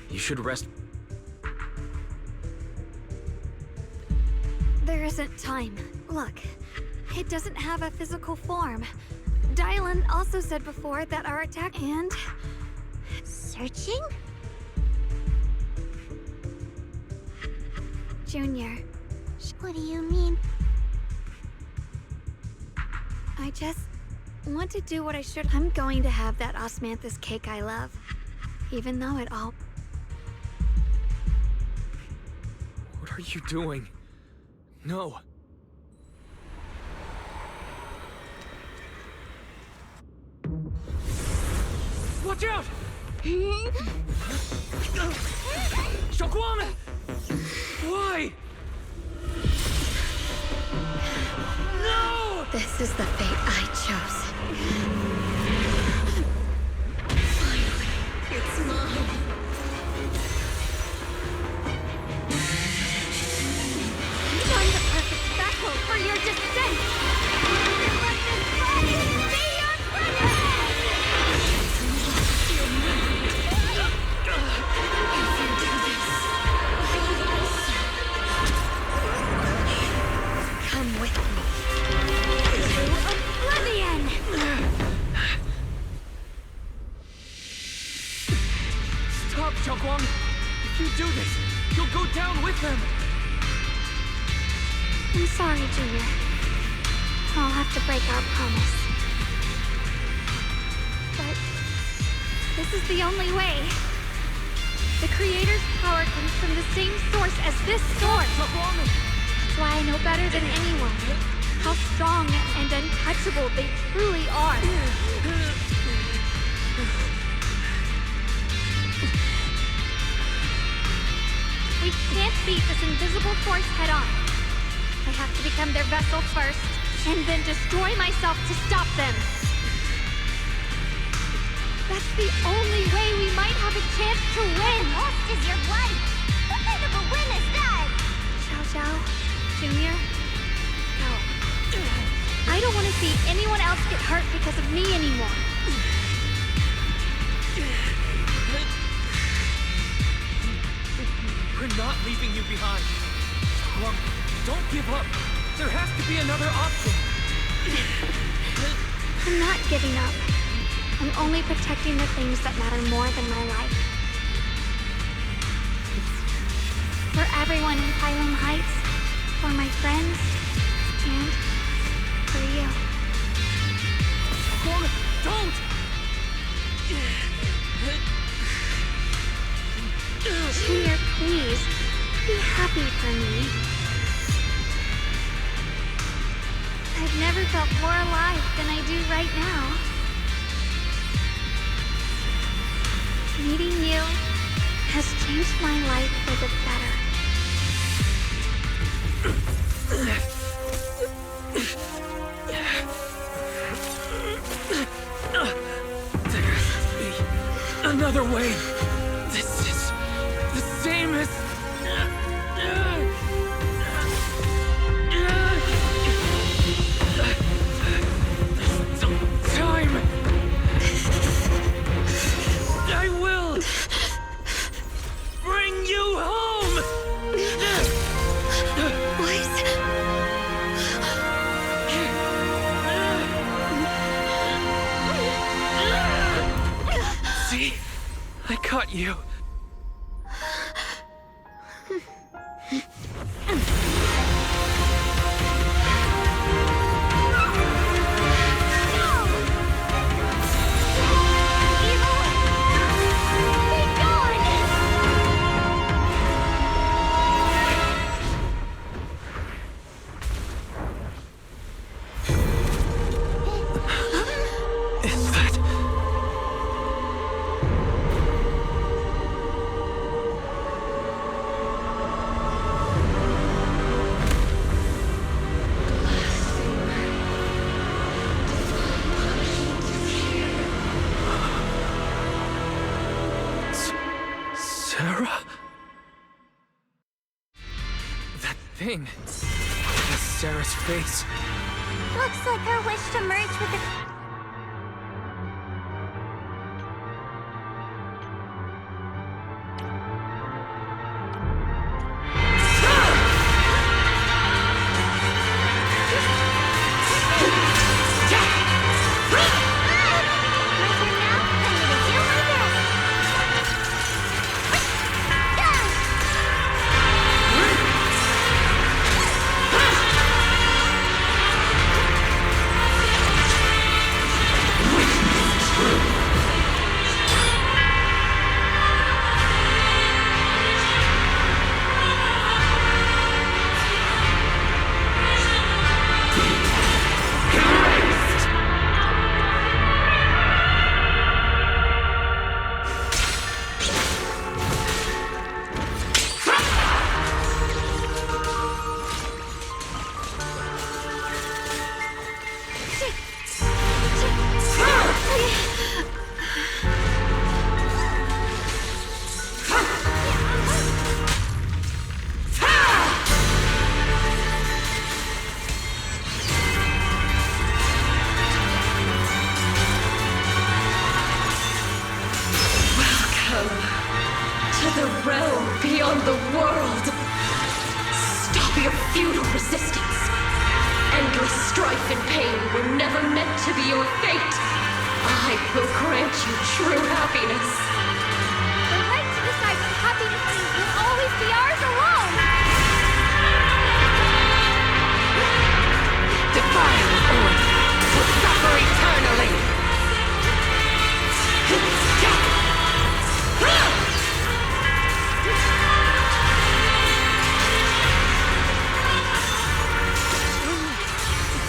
You should rest. There isn't time. Look, it doesn't have a physical form. Dylan also said before that our attack and... Searching? Junior. What do you mean? I just want to do what I should. I'm going to have that osmanthus cake I love. Even though it all... What are you doing? No. Watch out! Xiaoguang! Why? No! This is the fate I chose. Finally, it's mine. Find the perfect backbone for your descent! Let this body be your presence! If you do this, I also... Come with me. To oblivion! Stop, Xiaoguang! If you do this, you'll go down with them! I'm sorry, Junior. I'll have to break our promise. But this is the only way. The Creator's power comes from the same source as this sword. That's why I know better than anyone how strong and untouchable they truly are. We can't beat this invisible force head on. I have to become their vessel first, and then destroy myself to stop them. That's the only way we might have a chance to win. Lost is your life. What kind of a win is that? Xiao Xiao, Junior, go. I don't want to see anyone else get hurt because of me anymore. We're not leaving you behind. Xiaoguang, don't give up. There has to be another option. I'm not giving up. I'm only protecting the things that matter more than my life. For everyone in Pylum Heights, for my friends, and for you. Xiaoguang, don't! Junior, please, be happy for me. I've never felt more alive than I do right now. Meeting you has changed my life for the better. There has to be another way. This is the same as... There's still time. I will bring you home. What? cut you. Sarah? That thing. That's Sarah's face. Looks like her wish to merge with the...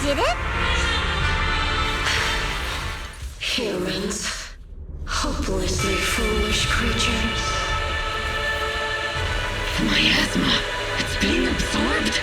Did it? Humans. Hopelessly foolish creatures. The miasma, it's being absorbed.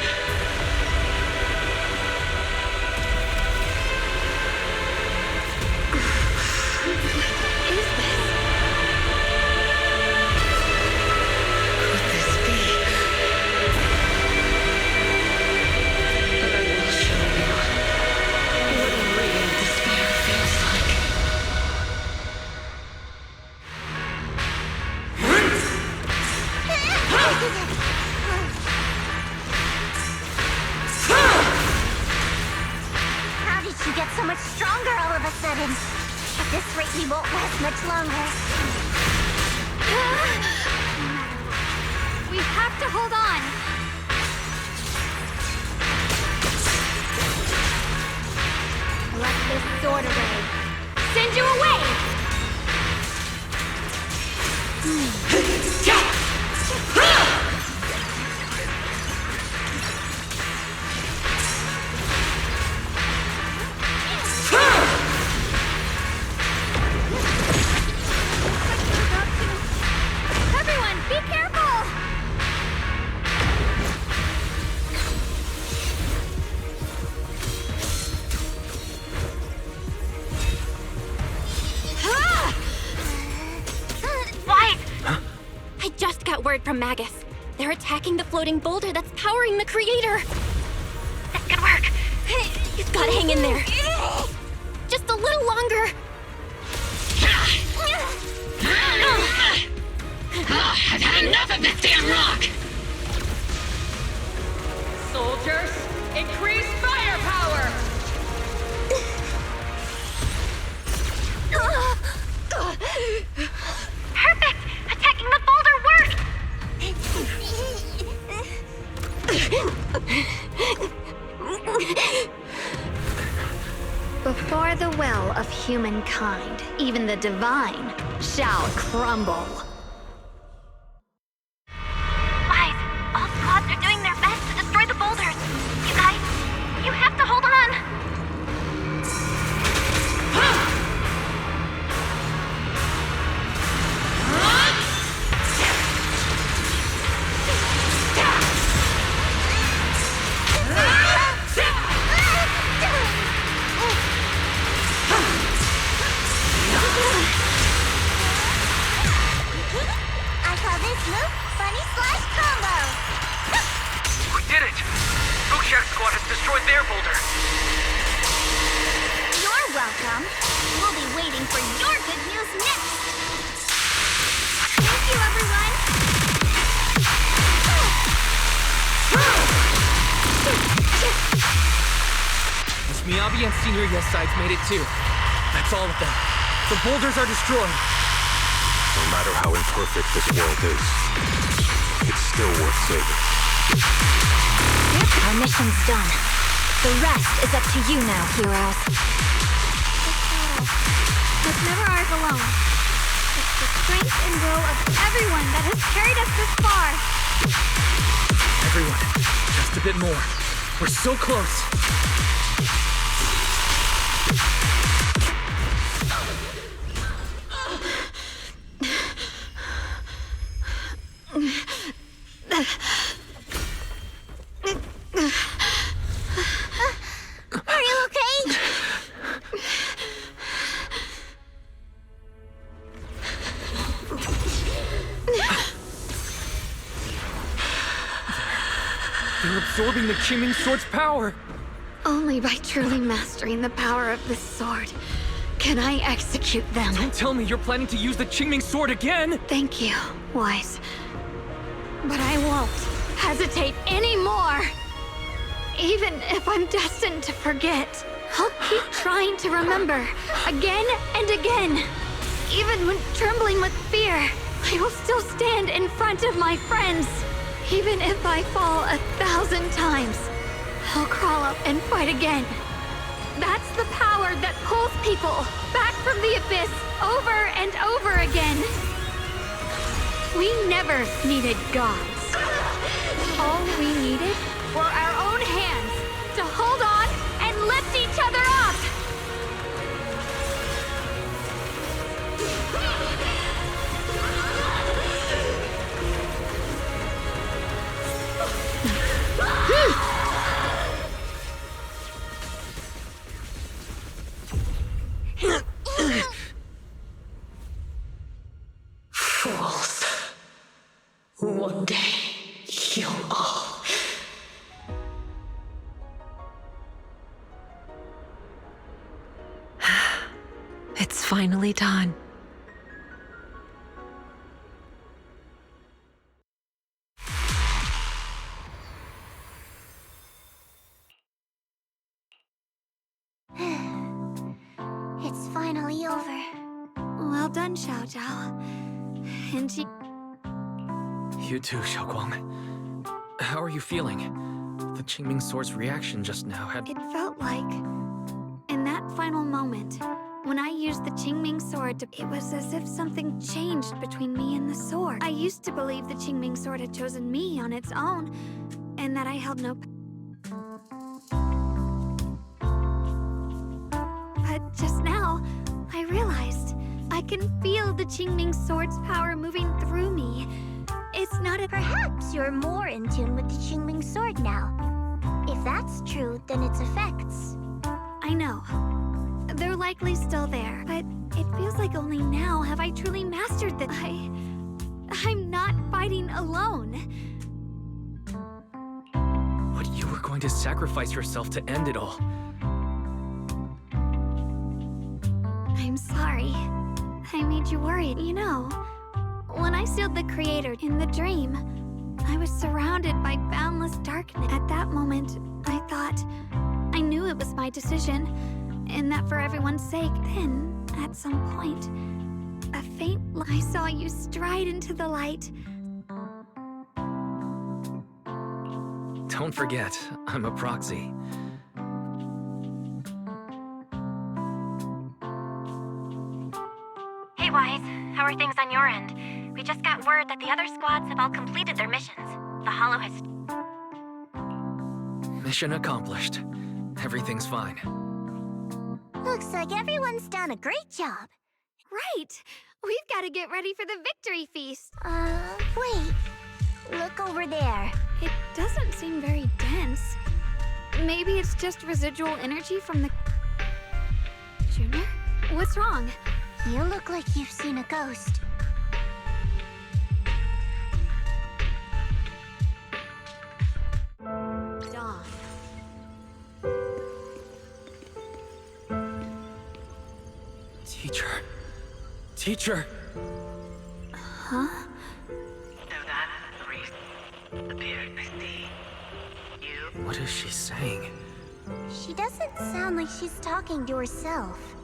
From Magus. They're attacking the floating boulder that's powering the creator. This could work. You've got to hang in there. Just a little longer. I've had enough of this damn rock! Soldiers, increase firepower! Perfect! humankind, even the divine, shall crumble. Guys, all squads are doing their best to destroy the boulders. You guys, you have to hold on. I call this move Bunny Slash Combo! We did it! Bookshot Squad has destroyed their boulder. You're welcome. We'll be waiting for your good news next. Thank you, everyone. Miss Miyabi and Senior Yes Sides made it too. That's all of them. The boulders are destroyed. No matter how imperfect this world is, it's still worth saving. Our mission's done. The rest is up to you now, heroes. But never ours alone. It's the strength and will of everyone that has carried us this far. Everyone, just a bit more. We're so close. Are you okay? They're absorbing the Qingming Sword's power. Only by truly mastering the power of this sword can I execute them. Don't tell me you're planning to use the Qingming Sword again! Thank you, Wise. But I won't hesitate anymore. Even if I'm destined to forget, I'll keep trying to remember again and again. Even when trembling with fear, I will still stand in front of my friends. Even if I fall 1,000 times, I'll crawl up and fight again. That's the power that pulls people back from the abyss over and over again. We never needed gods. All we needed were our own hands to hold on and lift each other up. Fools. One day, you'll all... It's finally done. It's finally over. Well done, Xiao Zhao. And she... You too, Xiaoguang. How are you feeling? The Qingming Sword's reaction just now had... It felt like, in that final moment, when I used the Qingming Sword to... It was as if something changed between me and the sword. I used to believe the Qingming Sword had chosen me on its own, and that I held no... But just now, I realized I can feel the Qingming Sword's power moving through me. It's not a... Perhaps you're more in tune with the Qingming Sword now. If that's true, then its effects... I know. They're likely still there, but it feels like only now have I truly mastered the... I'm not fighting alone. But you were going to sacrifice yourself to end it all. I'm sorry. I made you worried. You know, when I sealed the Creator in the dream, I was surrounded by boundless darkness. At that moment, I thought, I knew it was my decision, and that for everyone's sake. Then, at some point, a faint light. I saw you stride into the light. Don't forget, I'm a proxy. Likewise. How are things on your end? We just got word that the other squads have all completed their missions. The Hollow has... Mission accomplished. Everything's fine. Looks like everyone's done a great job. Right! We've got to get ready for the victory feast. Wait. Look over there. It doesn't seem very dense. Maybe it's just residual energy from the... Junior? What's wrong? You look like you've seen a ghost. Dawn. Teacher. Teacher! Huh? What is she saying? She doesn't sound like she's talking to herself.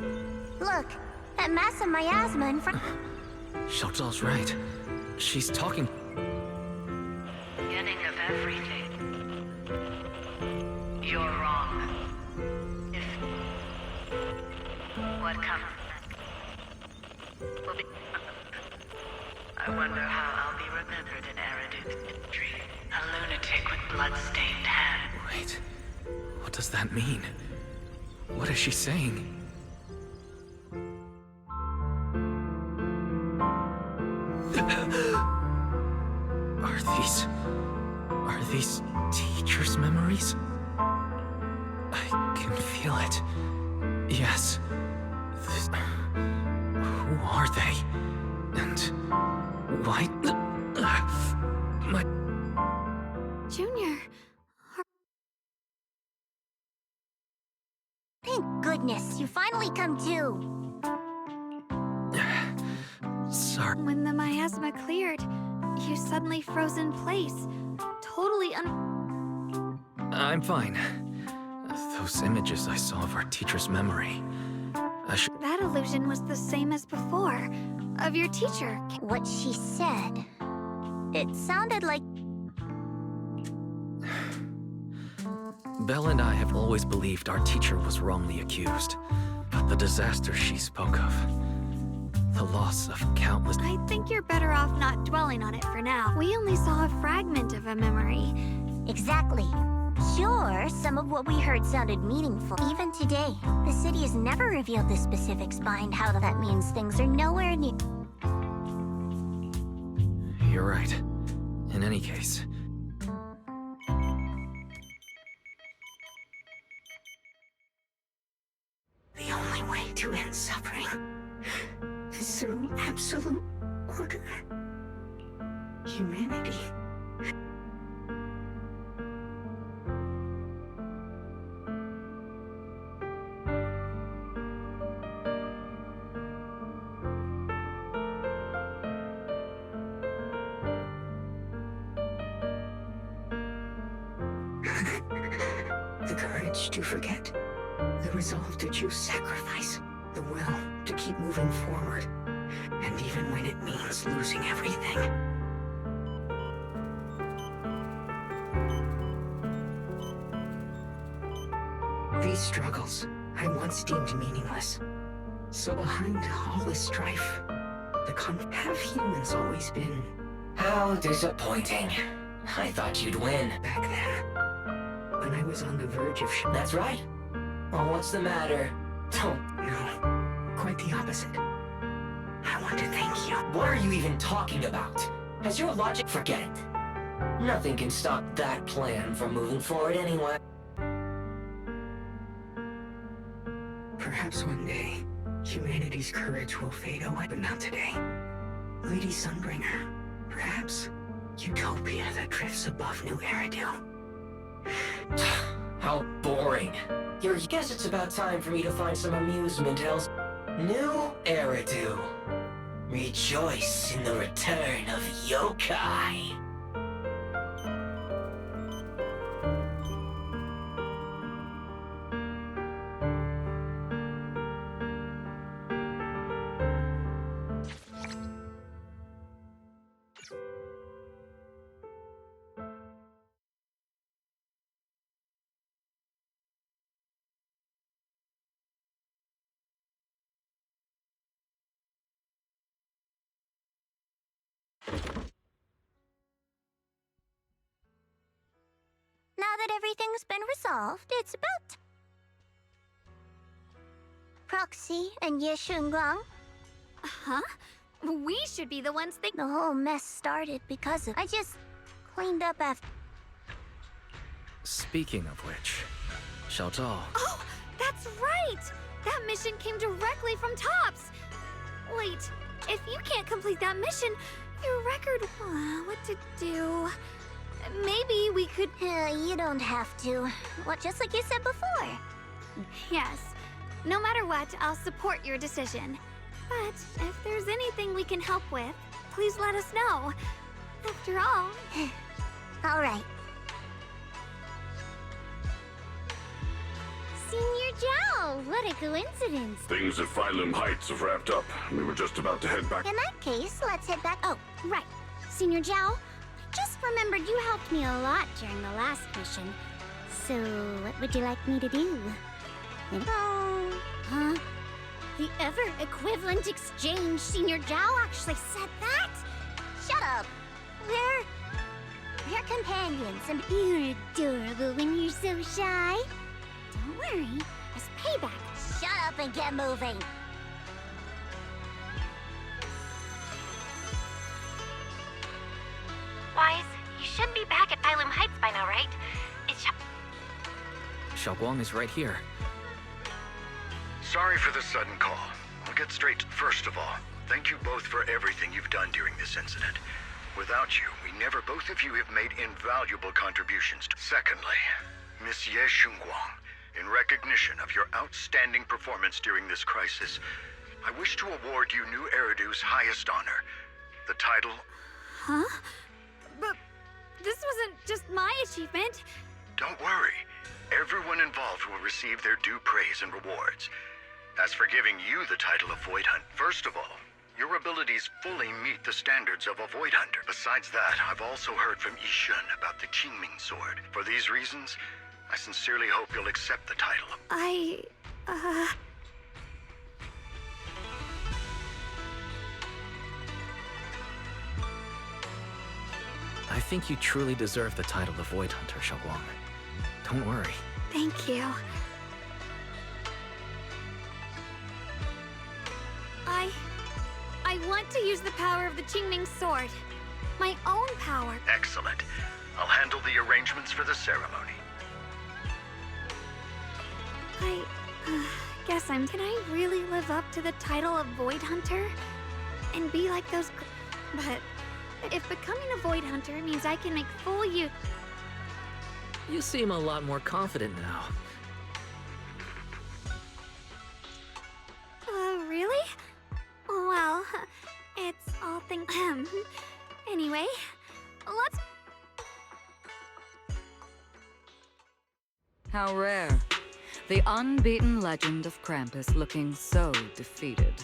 Look, that massive miasma in front... Xiaozhao's right. She's talking... Beginning of everything. You're wrong. If... What comes will be... I wonder how I'll be remembered in Eridu's history. A lunatic with blood-stained hands. Wait. What does that mean? What is she saying? Are these teacher's memories? I can feel it. Yes. Who are they? And why? My... Junior. Thank goodness, you finally come to. Sorry. When the miasma cleared, you suddenly froze in place. Totally I'm fine. Those images I saw of our teacher's memory. That illusion was the same as before. Of your teacher. What she said. It sounded like... Belle and I have always believed our teacher was wrongly accused. But the disaster she spoke of... the loss of countless... I think you're better off not dwelling on it for now. We only saw a fragment of a memory. Exactly. Sure, some of what we heard sounded meaningful. Even today, the city has never revealed the specifics behind how that means things are nowhere near... You're right. In any case... The only way to end suffering is through absolute order. Humanity. The courage to forget. The resolve to choose sacrifice. The will to keep moving forward. And even when it means losing everything. These struggles I once deemed meaningless. So behind all this strife, have humans always been... How disappointing. I thought you'd win. Back then, when I was on the verge of... That's right. Well, what's the matter? Don't... No, quite the opposite. I want to thank you. What are you even talking about? Has your logic... Forget it. Nothing can stop that plan from moving forward anyway. Perhaps one day, humanity's courage will fade away, but not today. Lady Sunbringer, perhaps utopia that drifts above New Eridu. How boring. Guess it's about time for me to find some amusement else. New Eridu. Rejoice in the return of yokai. that everything's been resolved, it's about... Proxy and Ye Shunguang? Huh? We should be the ones that... The whole mess started because of... I just cleaned up after... Speaking of which, Xiao Zhao... Oh, that's right! That mission came directly from Tops! Wait, if you can't complete that mission, your record... what to do... Maybe we could... you don't have to. What, just like you said before? Yes. No matter what, I'll support your decision. But if there's anything we can help with, please let us know. After all... All right. Senior Zhao, what a coincidence. Things at Phylum Heights have wrapped up. We were just about to head back. In that case, let's head back... Oh, right. Senior Zhao, I just remembered you helped me a lot during the last mission. So, what would you like me to do? Huh? The ever-equivalent exchange. Senior Zhao actually said that? Shut up. We're companions and... You're adorable when you're so shy. Don't worry, as payback. Shut up and get moving. Wise, you should be back at Phylum Heights by now, right? It's... Xiaoguang is right here. Sorry for the sudden call. I'll get straight to... First of all, thank you both for everything you've done during this incident. Without you, both of you have made invaluable contributions. Secondly, Miss Ye Shunguang, in recognition of your outstanding performance during this crisis, I wish to award you New Eridu's highest honor, the title... Huh? But this wasn't just my achievement. Don't worry. Everyone involved will receive their due praise and rewards. As for giving you the title of Void Hunter, first of all, your abilities fully meet the standards of a Void Hunter. Besides that, I've also heard from Yishun about the Qingming sword. For these reasons, I sincerely hope you'll accept the title. I think you truly deserve the title of Void Hunter, Xiaoguang. Don't worry. Thank you. I want to use the power of the Qingming sword. My own power. Excellent. I'll handle the arrangements for the ceremony. I guess Can I really live up to the title of Void Hunter? And be like those... But if becoming a Void Hunter means I can make full use... You seem a lot more confident now. Really? Well, it's all things... Anyway, let's... How rare. The unbeaten legend of Krampus looking so defeated.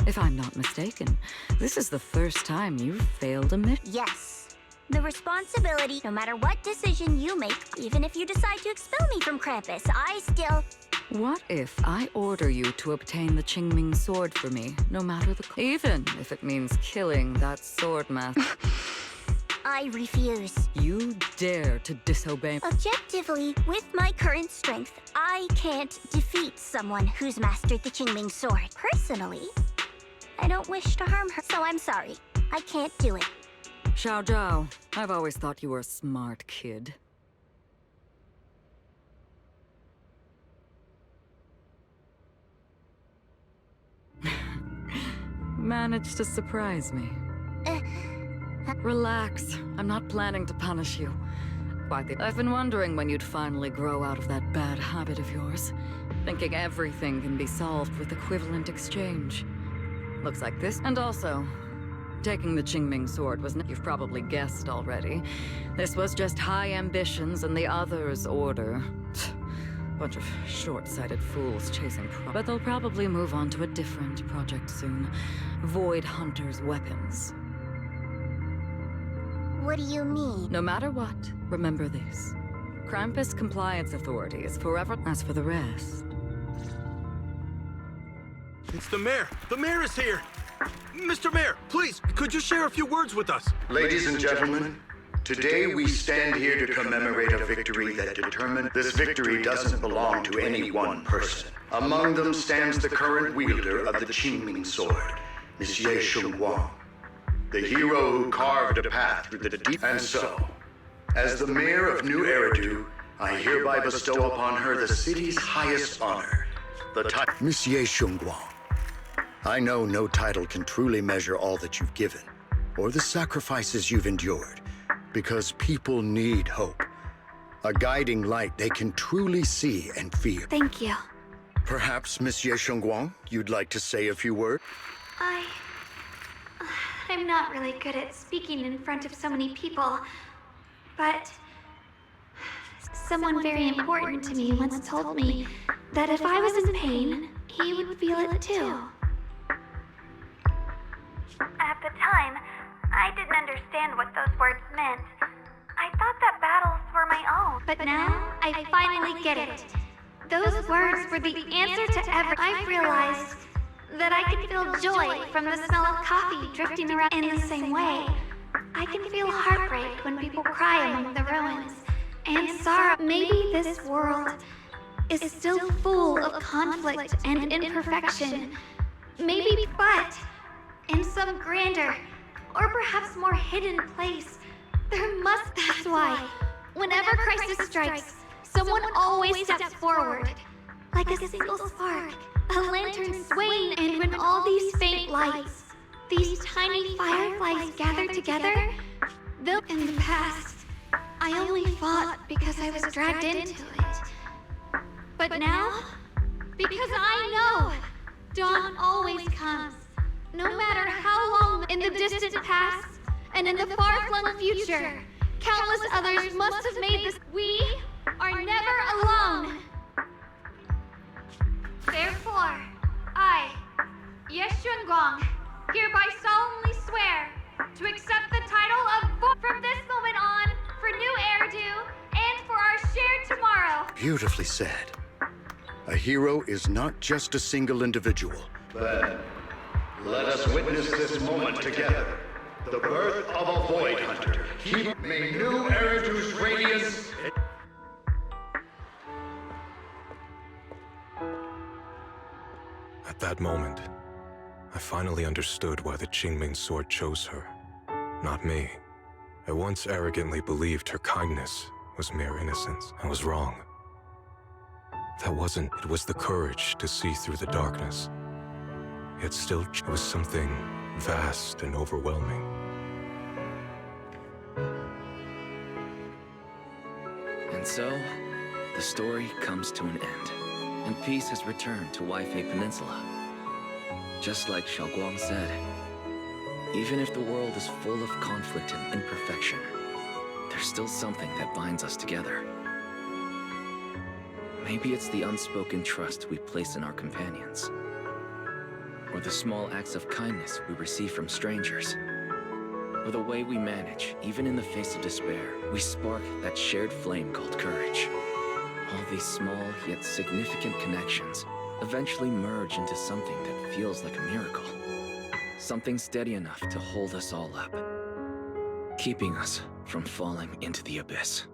If I'm not mistaken, this is the first time you've failed a mission. Yes. The responsibility, no matter what decision you make, even if you decide to expel me from Krampus, I still... What if I order you to obtain the Qingming sword for me, no matter the... Even if it means killing that sword master. I refuse. You dare to disobey... Objectively, with my current strength, I can't defeat someone who's mastered the Qingming sword. Personally, I don't wish to harm her, so I'm sorry. I can't do it. Xiao Zhao, I've always thought you were a smart kid. Managed to surprise me. Relax. I'm not planning to punish you. I've been wondering when you'd finally grow out of that bad habit of yours. Thinking everything can be solved with equivalent exchange. Looks like this. And also, taking the Qingming sword was... You've probably guessed already. This was just high ambitions and the others' order. Bunch of short-sighted fools chasing But they'll probably move on to a different project soon. Void Hunter's weapons. What do you mean? No matter what, remember this. Krampus Compliance Authority is forever... As for the rest... It's the mayor. The mayor is here. Mr. Mayor, please, could you share a few words with us? Ladies and gentlemen, today we stand here to commemorate a victory that determined this victory doesn't belong to any one person. Among them stands the current wielder of the Qingming sword, Monsieur Shengguang, the hero who carved a path through the deep. And so, as the mayor of New Eridu, I hereby bestow upon her the city's highest honor, the title Monsieur Shengguang. I know no title can truly measure all that you've given, or the sacrifices you've endured, because people need hope. A guiding light they can truly see and feel. Thank you. Perhaps, Monsieur Shengguang, you'd like to say a few words? I'm not really good at speaking in front of so many people, but someone very important to me once told me that if I was in pain, he would feel it too. At the time, I didn't understand what those words meant. I thought that battles were my own. But now, I finally get it. Those words were the answer to everything. I've realized that I can feel joy from the smell of coffee drifting around in the same way. I can feel heartbreak when people cry among the ruins, and sorrow. Maybe this world is still full of conflict and imperfection. Maybe, but in some grander, or perhaps more hidden place, there must. That's why, whenever crisis strikes, someone always steps forward, like a single spark, a lantern swaying. And when all these faint lights, these tiny fireflies gather together, they'll. In the past, I only fought because I was dragged into it. But now, because I know dawn always comes, no matter how long. In the distant past and in the far-flung future, countless others must have made this. We are never alone. Therefore, I, Shengguang, hereby solemnly swear to accept the title of from this moment on for New Eridu and for our shared tomorrow. Beautifully said. A hero is not just a single individual. Then, let us witness this moment together. The birth of a Void Hunter. May New Eridu's radiance. At that moment, I finally understood why the Qingming sword chose her, not me. I once arrogantly believed her kindness was mere innocence. I was wrong. That wasn't. It was the courage to see through the darkness. Yet still, it was something vast and overwhelming. And so, the story comes to an end, and peace has returned to Waifei Peninsula. Just like Xiaoguang said, even if the world is full of conflict and imperfection, there's still something that binds us together. Maybe it's the unspoken trust we place in our companions, or the small acts of kindness we receive from strangers, or the way we manage, even in the face of despair, we spark that shared flame called courage. All these small yet significant connections eventually merge into something that feels like a miracle. Something steady enough to hold us all up, keeping us from falling into the abyss.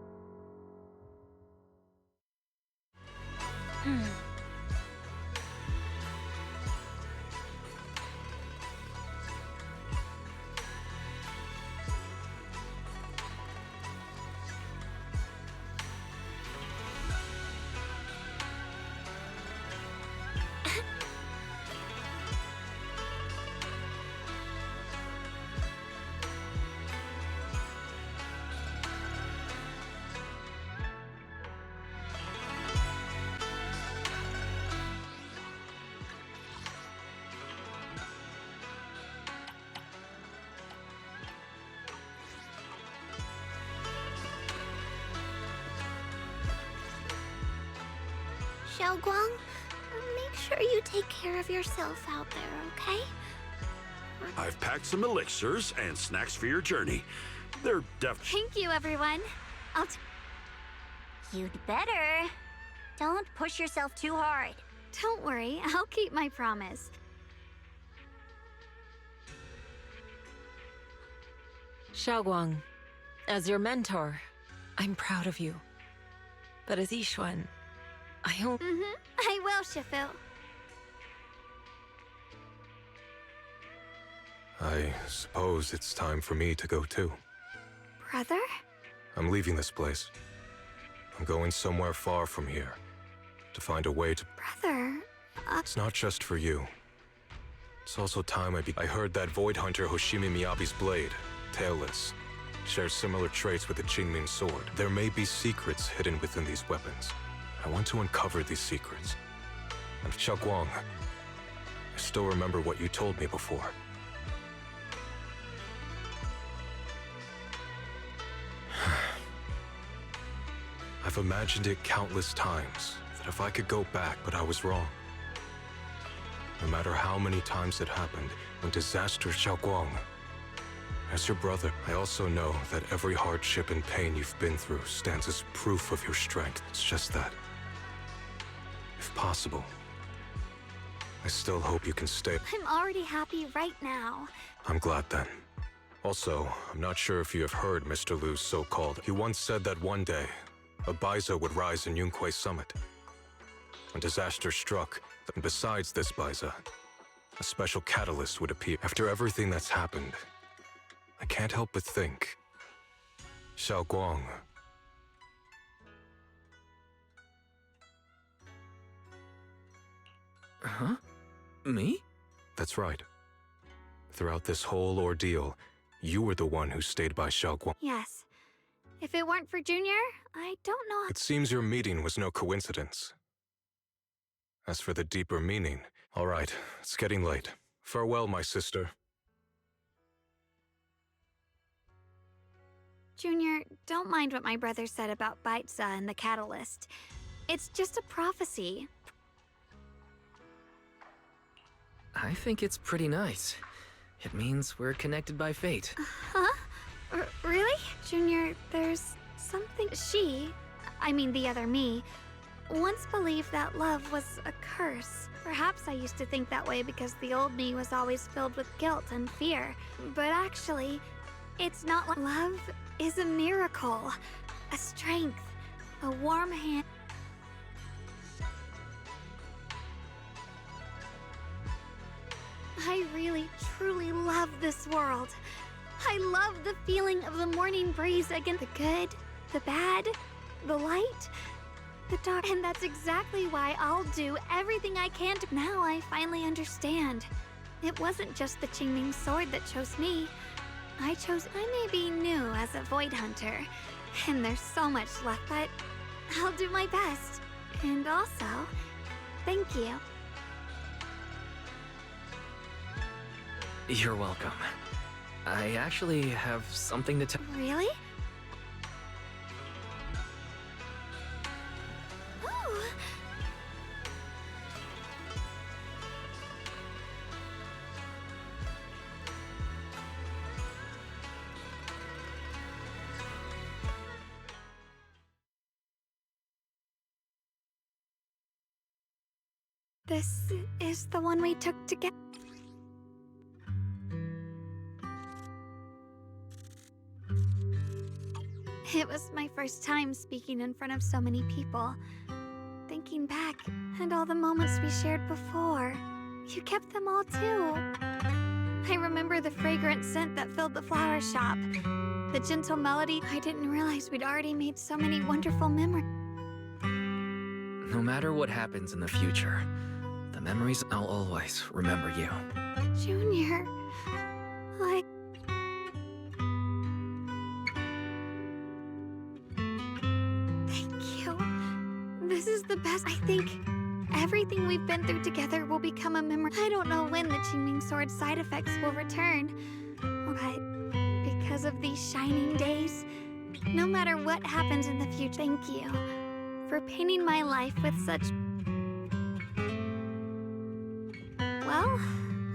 Xiaoguang, make sure you take care of yourself out there, okay? I've packed some elixirs and snacks for your journey. They're Thank you, everyone. You'd better. Don't push yourself too hard. Don't worry, I'll keep my promise. Xiaoguang, as your mentor, I'm proud of you. But as Yixuan, I hope... I will, Shifu. I suppose it's time for me to go too. Brother? I'm leaving this place. I'm going somewhere far from here. To find a way to... Brother... It's not just for you. It's also time I heard that Void Hunter Hoshimi Miyabi's blade, tailless, shares similar traits with the Qingming sword. There may be secrets hidden within these weapons. I want to uncover these secrets. And Xiaoguang, I still remember what you told me before. I've imagined it countless times, that if I could go back, but I was wrong. No matter how many times it happened, when disaster Xiaoguang. As your brother, I also know that every hardship and pain you've been through stands as proof of your strength. It's just that, if possible, I still hope you can stay. I'm already happy right now. I'm glad then. Also, I'm not sure if you have heard Mr. Liu's so-called. He once said that one day, a Baiza would rise in Yunquei Summit. When disaster struck, and besides this Baiza, a special catalyst would appear. After everything that's happened, I can't help but think, Xiaoguang. Huh? Me? That's right. Throughout this whole ordeal, you were the one who stayed by Xiaoguang. Yes. If it weren't for Junior, I don't know. It seems your meeting was no coincidence. As for the deeper meaning, all right, it's getting late. Farewell, my sister. Junior, don't mind what my brother said about Baiza and the catalyst. It's just a prophecy. I think it's pretty nice. It means we're connected by fate. Huh? Really? Junior, there's something... I mean the other me, once believed that love was a curse. Perhaps I used to think that way because the old me was always filled with guilt and fear. But actually, it's not like... Love is a miracle, a strength, a warm hand. I really, truly love this world. I love the feeling of the morning breeze against the good, the bad, the light, the dark. And that's exactly why I'll do everything I can to... Now I finally understand. It wasn't just the Qingming sword that chose me. I may be new as a Void Hunter, and there's so much left, but I'll do my best. And also, thank you. You're welcome. I actually have something to tell. Really? Ooh. This is the one we took to get. It was my first time speaking in front of so many people. Thinking back, and all the moments we shared before, you kept them all too. I remember the fragrant scent that filled the flower shop, the gentle melody. I didn't realize we'd already made so many wonderful memories. No matter what happens in the future, the memories, I'll always remember you. Junior, Thank you. This is the best. I think everything we've been through together will become a memory. I don't know when the Qingming sword side effects will return, but because of these shining days, no matter what happens in the future, thank you for painting my life with such... Well,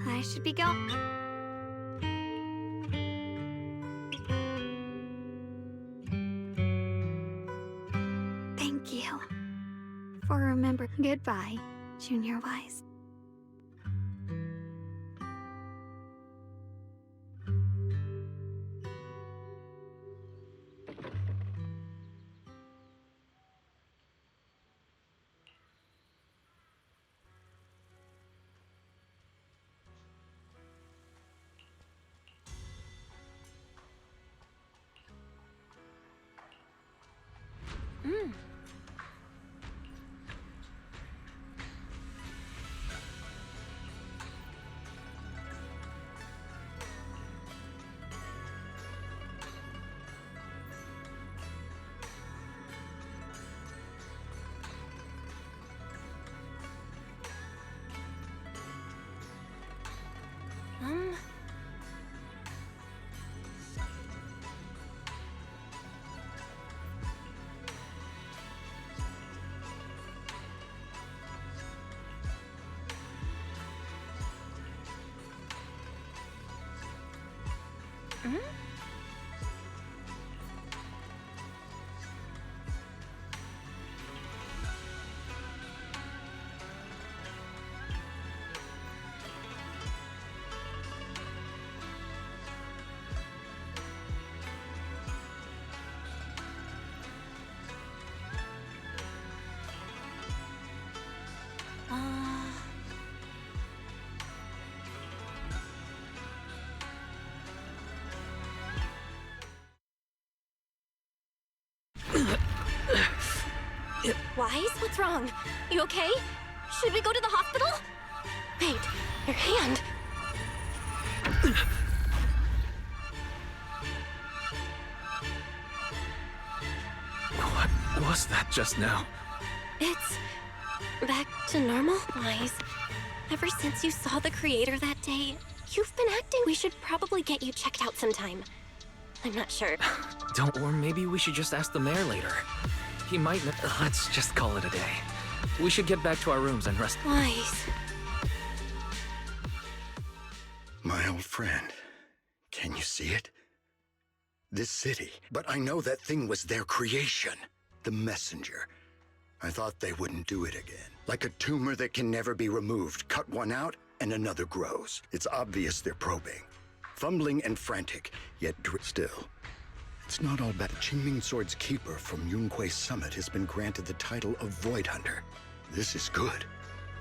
I should be going. Thank you for remembering. Goodbye, Junior Wise. Wise, what's wrong? You okay? Should we go to the hospital? Wait, your hand. What was that just now? It's back to normal, Wise. Ever since you saw the creator that day, you've been acting. We should probably get you checked out sometime. I'm not sure. Don't, or maybe we should just ask the mayor later. He might know. Let's just call it a day. We should get back to our rooms and rest. Wise. My old friend, can you see it? This city. But I know that thing was their creation. The messenger. I thought they wouldn't do it again. Like a tumor that can never be removed. Cut one out and another grows. It's obvious they're probing. Fumbling and frantic, yet still. It's not all bad. Qingming Sword's keeper from Yunquei Summit has been granted the title of Void Hunter. This is good.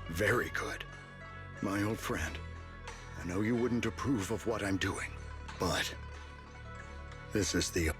Very good. My old friend, I know you wouldn't approve of what I'm doing, but this is the...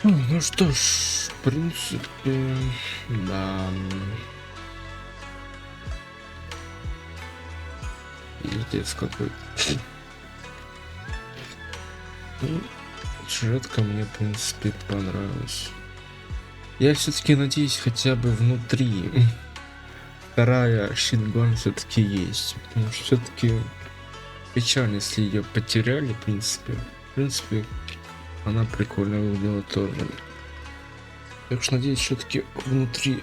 Ну что ж, в принципе, да. Пиздец какой-то. Ну, сюжетка мне, в принципе, понравилась. Я все-таки надеюсь, хотя бы внутри вторая Шингуан все-таки есть. Потому что все-таки печально, если ее потеряли, в принципе, она прикольно выглядела тоже. Так что надеюсь, все-таки внутри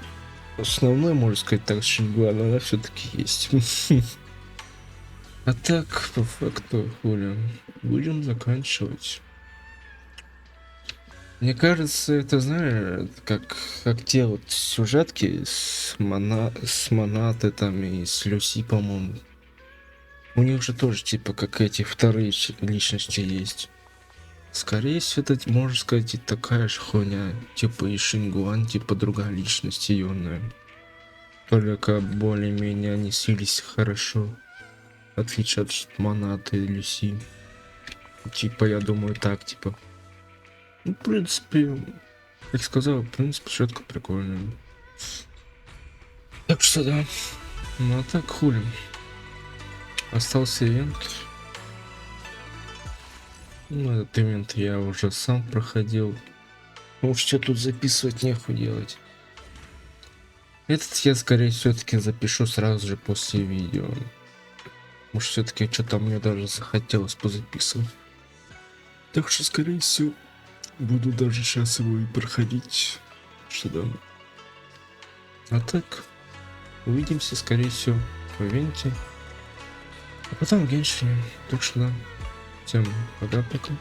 основной, можно сказать так, Шингуан, она все-таки есть. А так, по факту, будем заканчивать. Мне кажется, это, знаешь, как те вот сюжетки с Монаты там и с Люси, по-моему. У них же тоже, типа, как эти вторые личности есть. Скорее всего, это, можно сказать, и такая же хуйня. Типа и Шингуан, типа другая личность ее, наверное. Только более-менее они слились хорошо. В отличие от Монаты и Люси. Типа, я думаю, так, типа. Ну, в принципе, как сказал, в принципе, сюжетка прикольная. Так что да. Ну а так хули. Остался ивент. Ну, этот ивент я уже сам проходил. Ну, что тут записывать, нехуй делать. Этот я, скорее, все-таки запишу сразу же после видео. Может, все-таки что-то мне даже захотелось позаписывать. Так что, скорее всего, буду даже сейчас его и проходить. Что да. А так, увидимся, скорее всего, в ивенте. А потом в Геншине. Так что да. Всем пока-пока.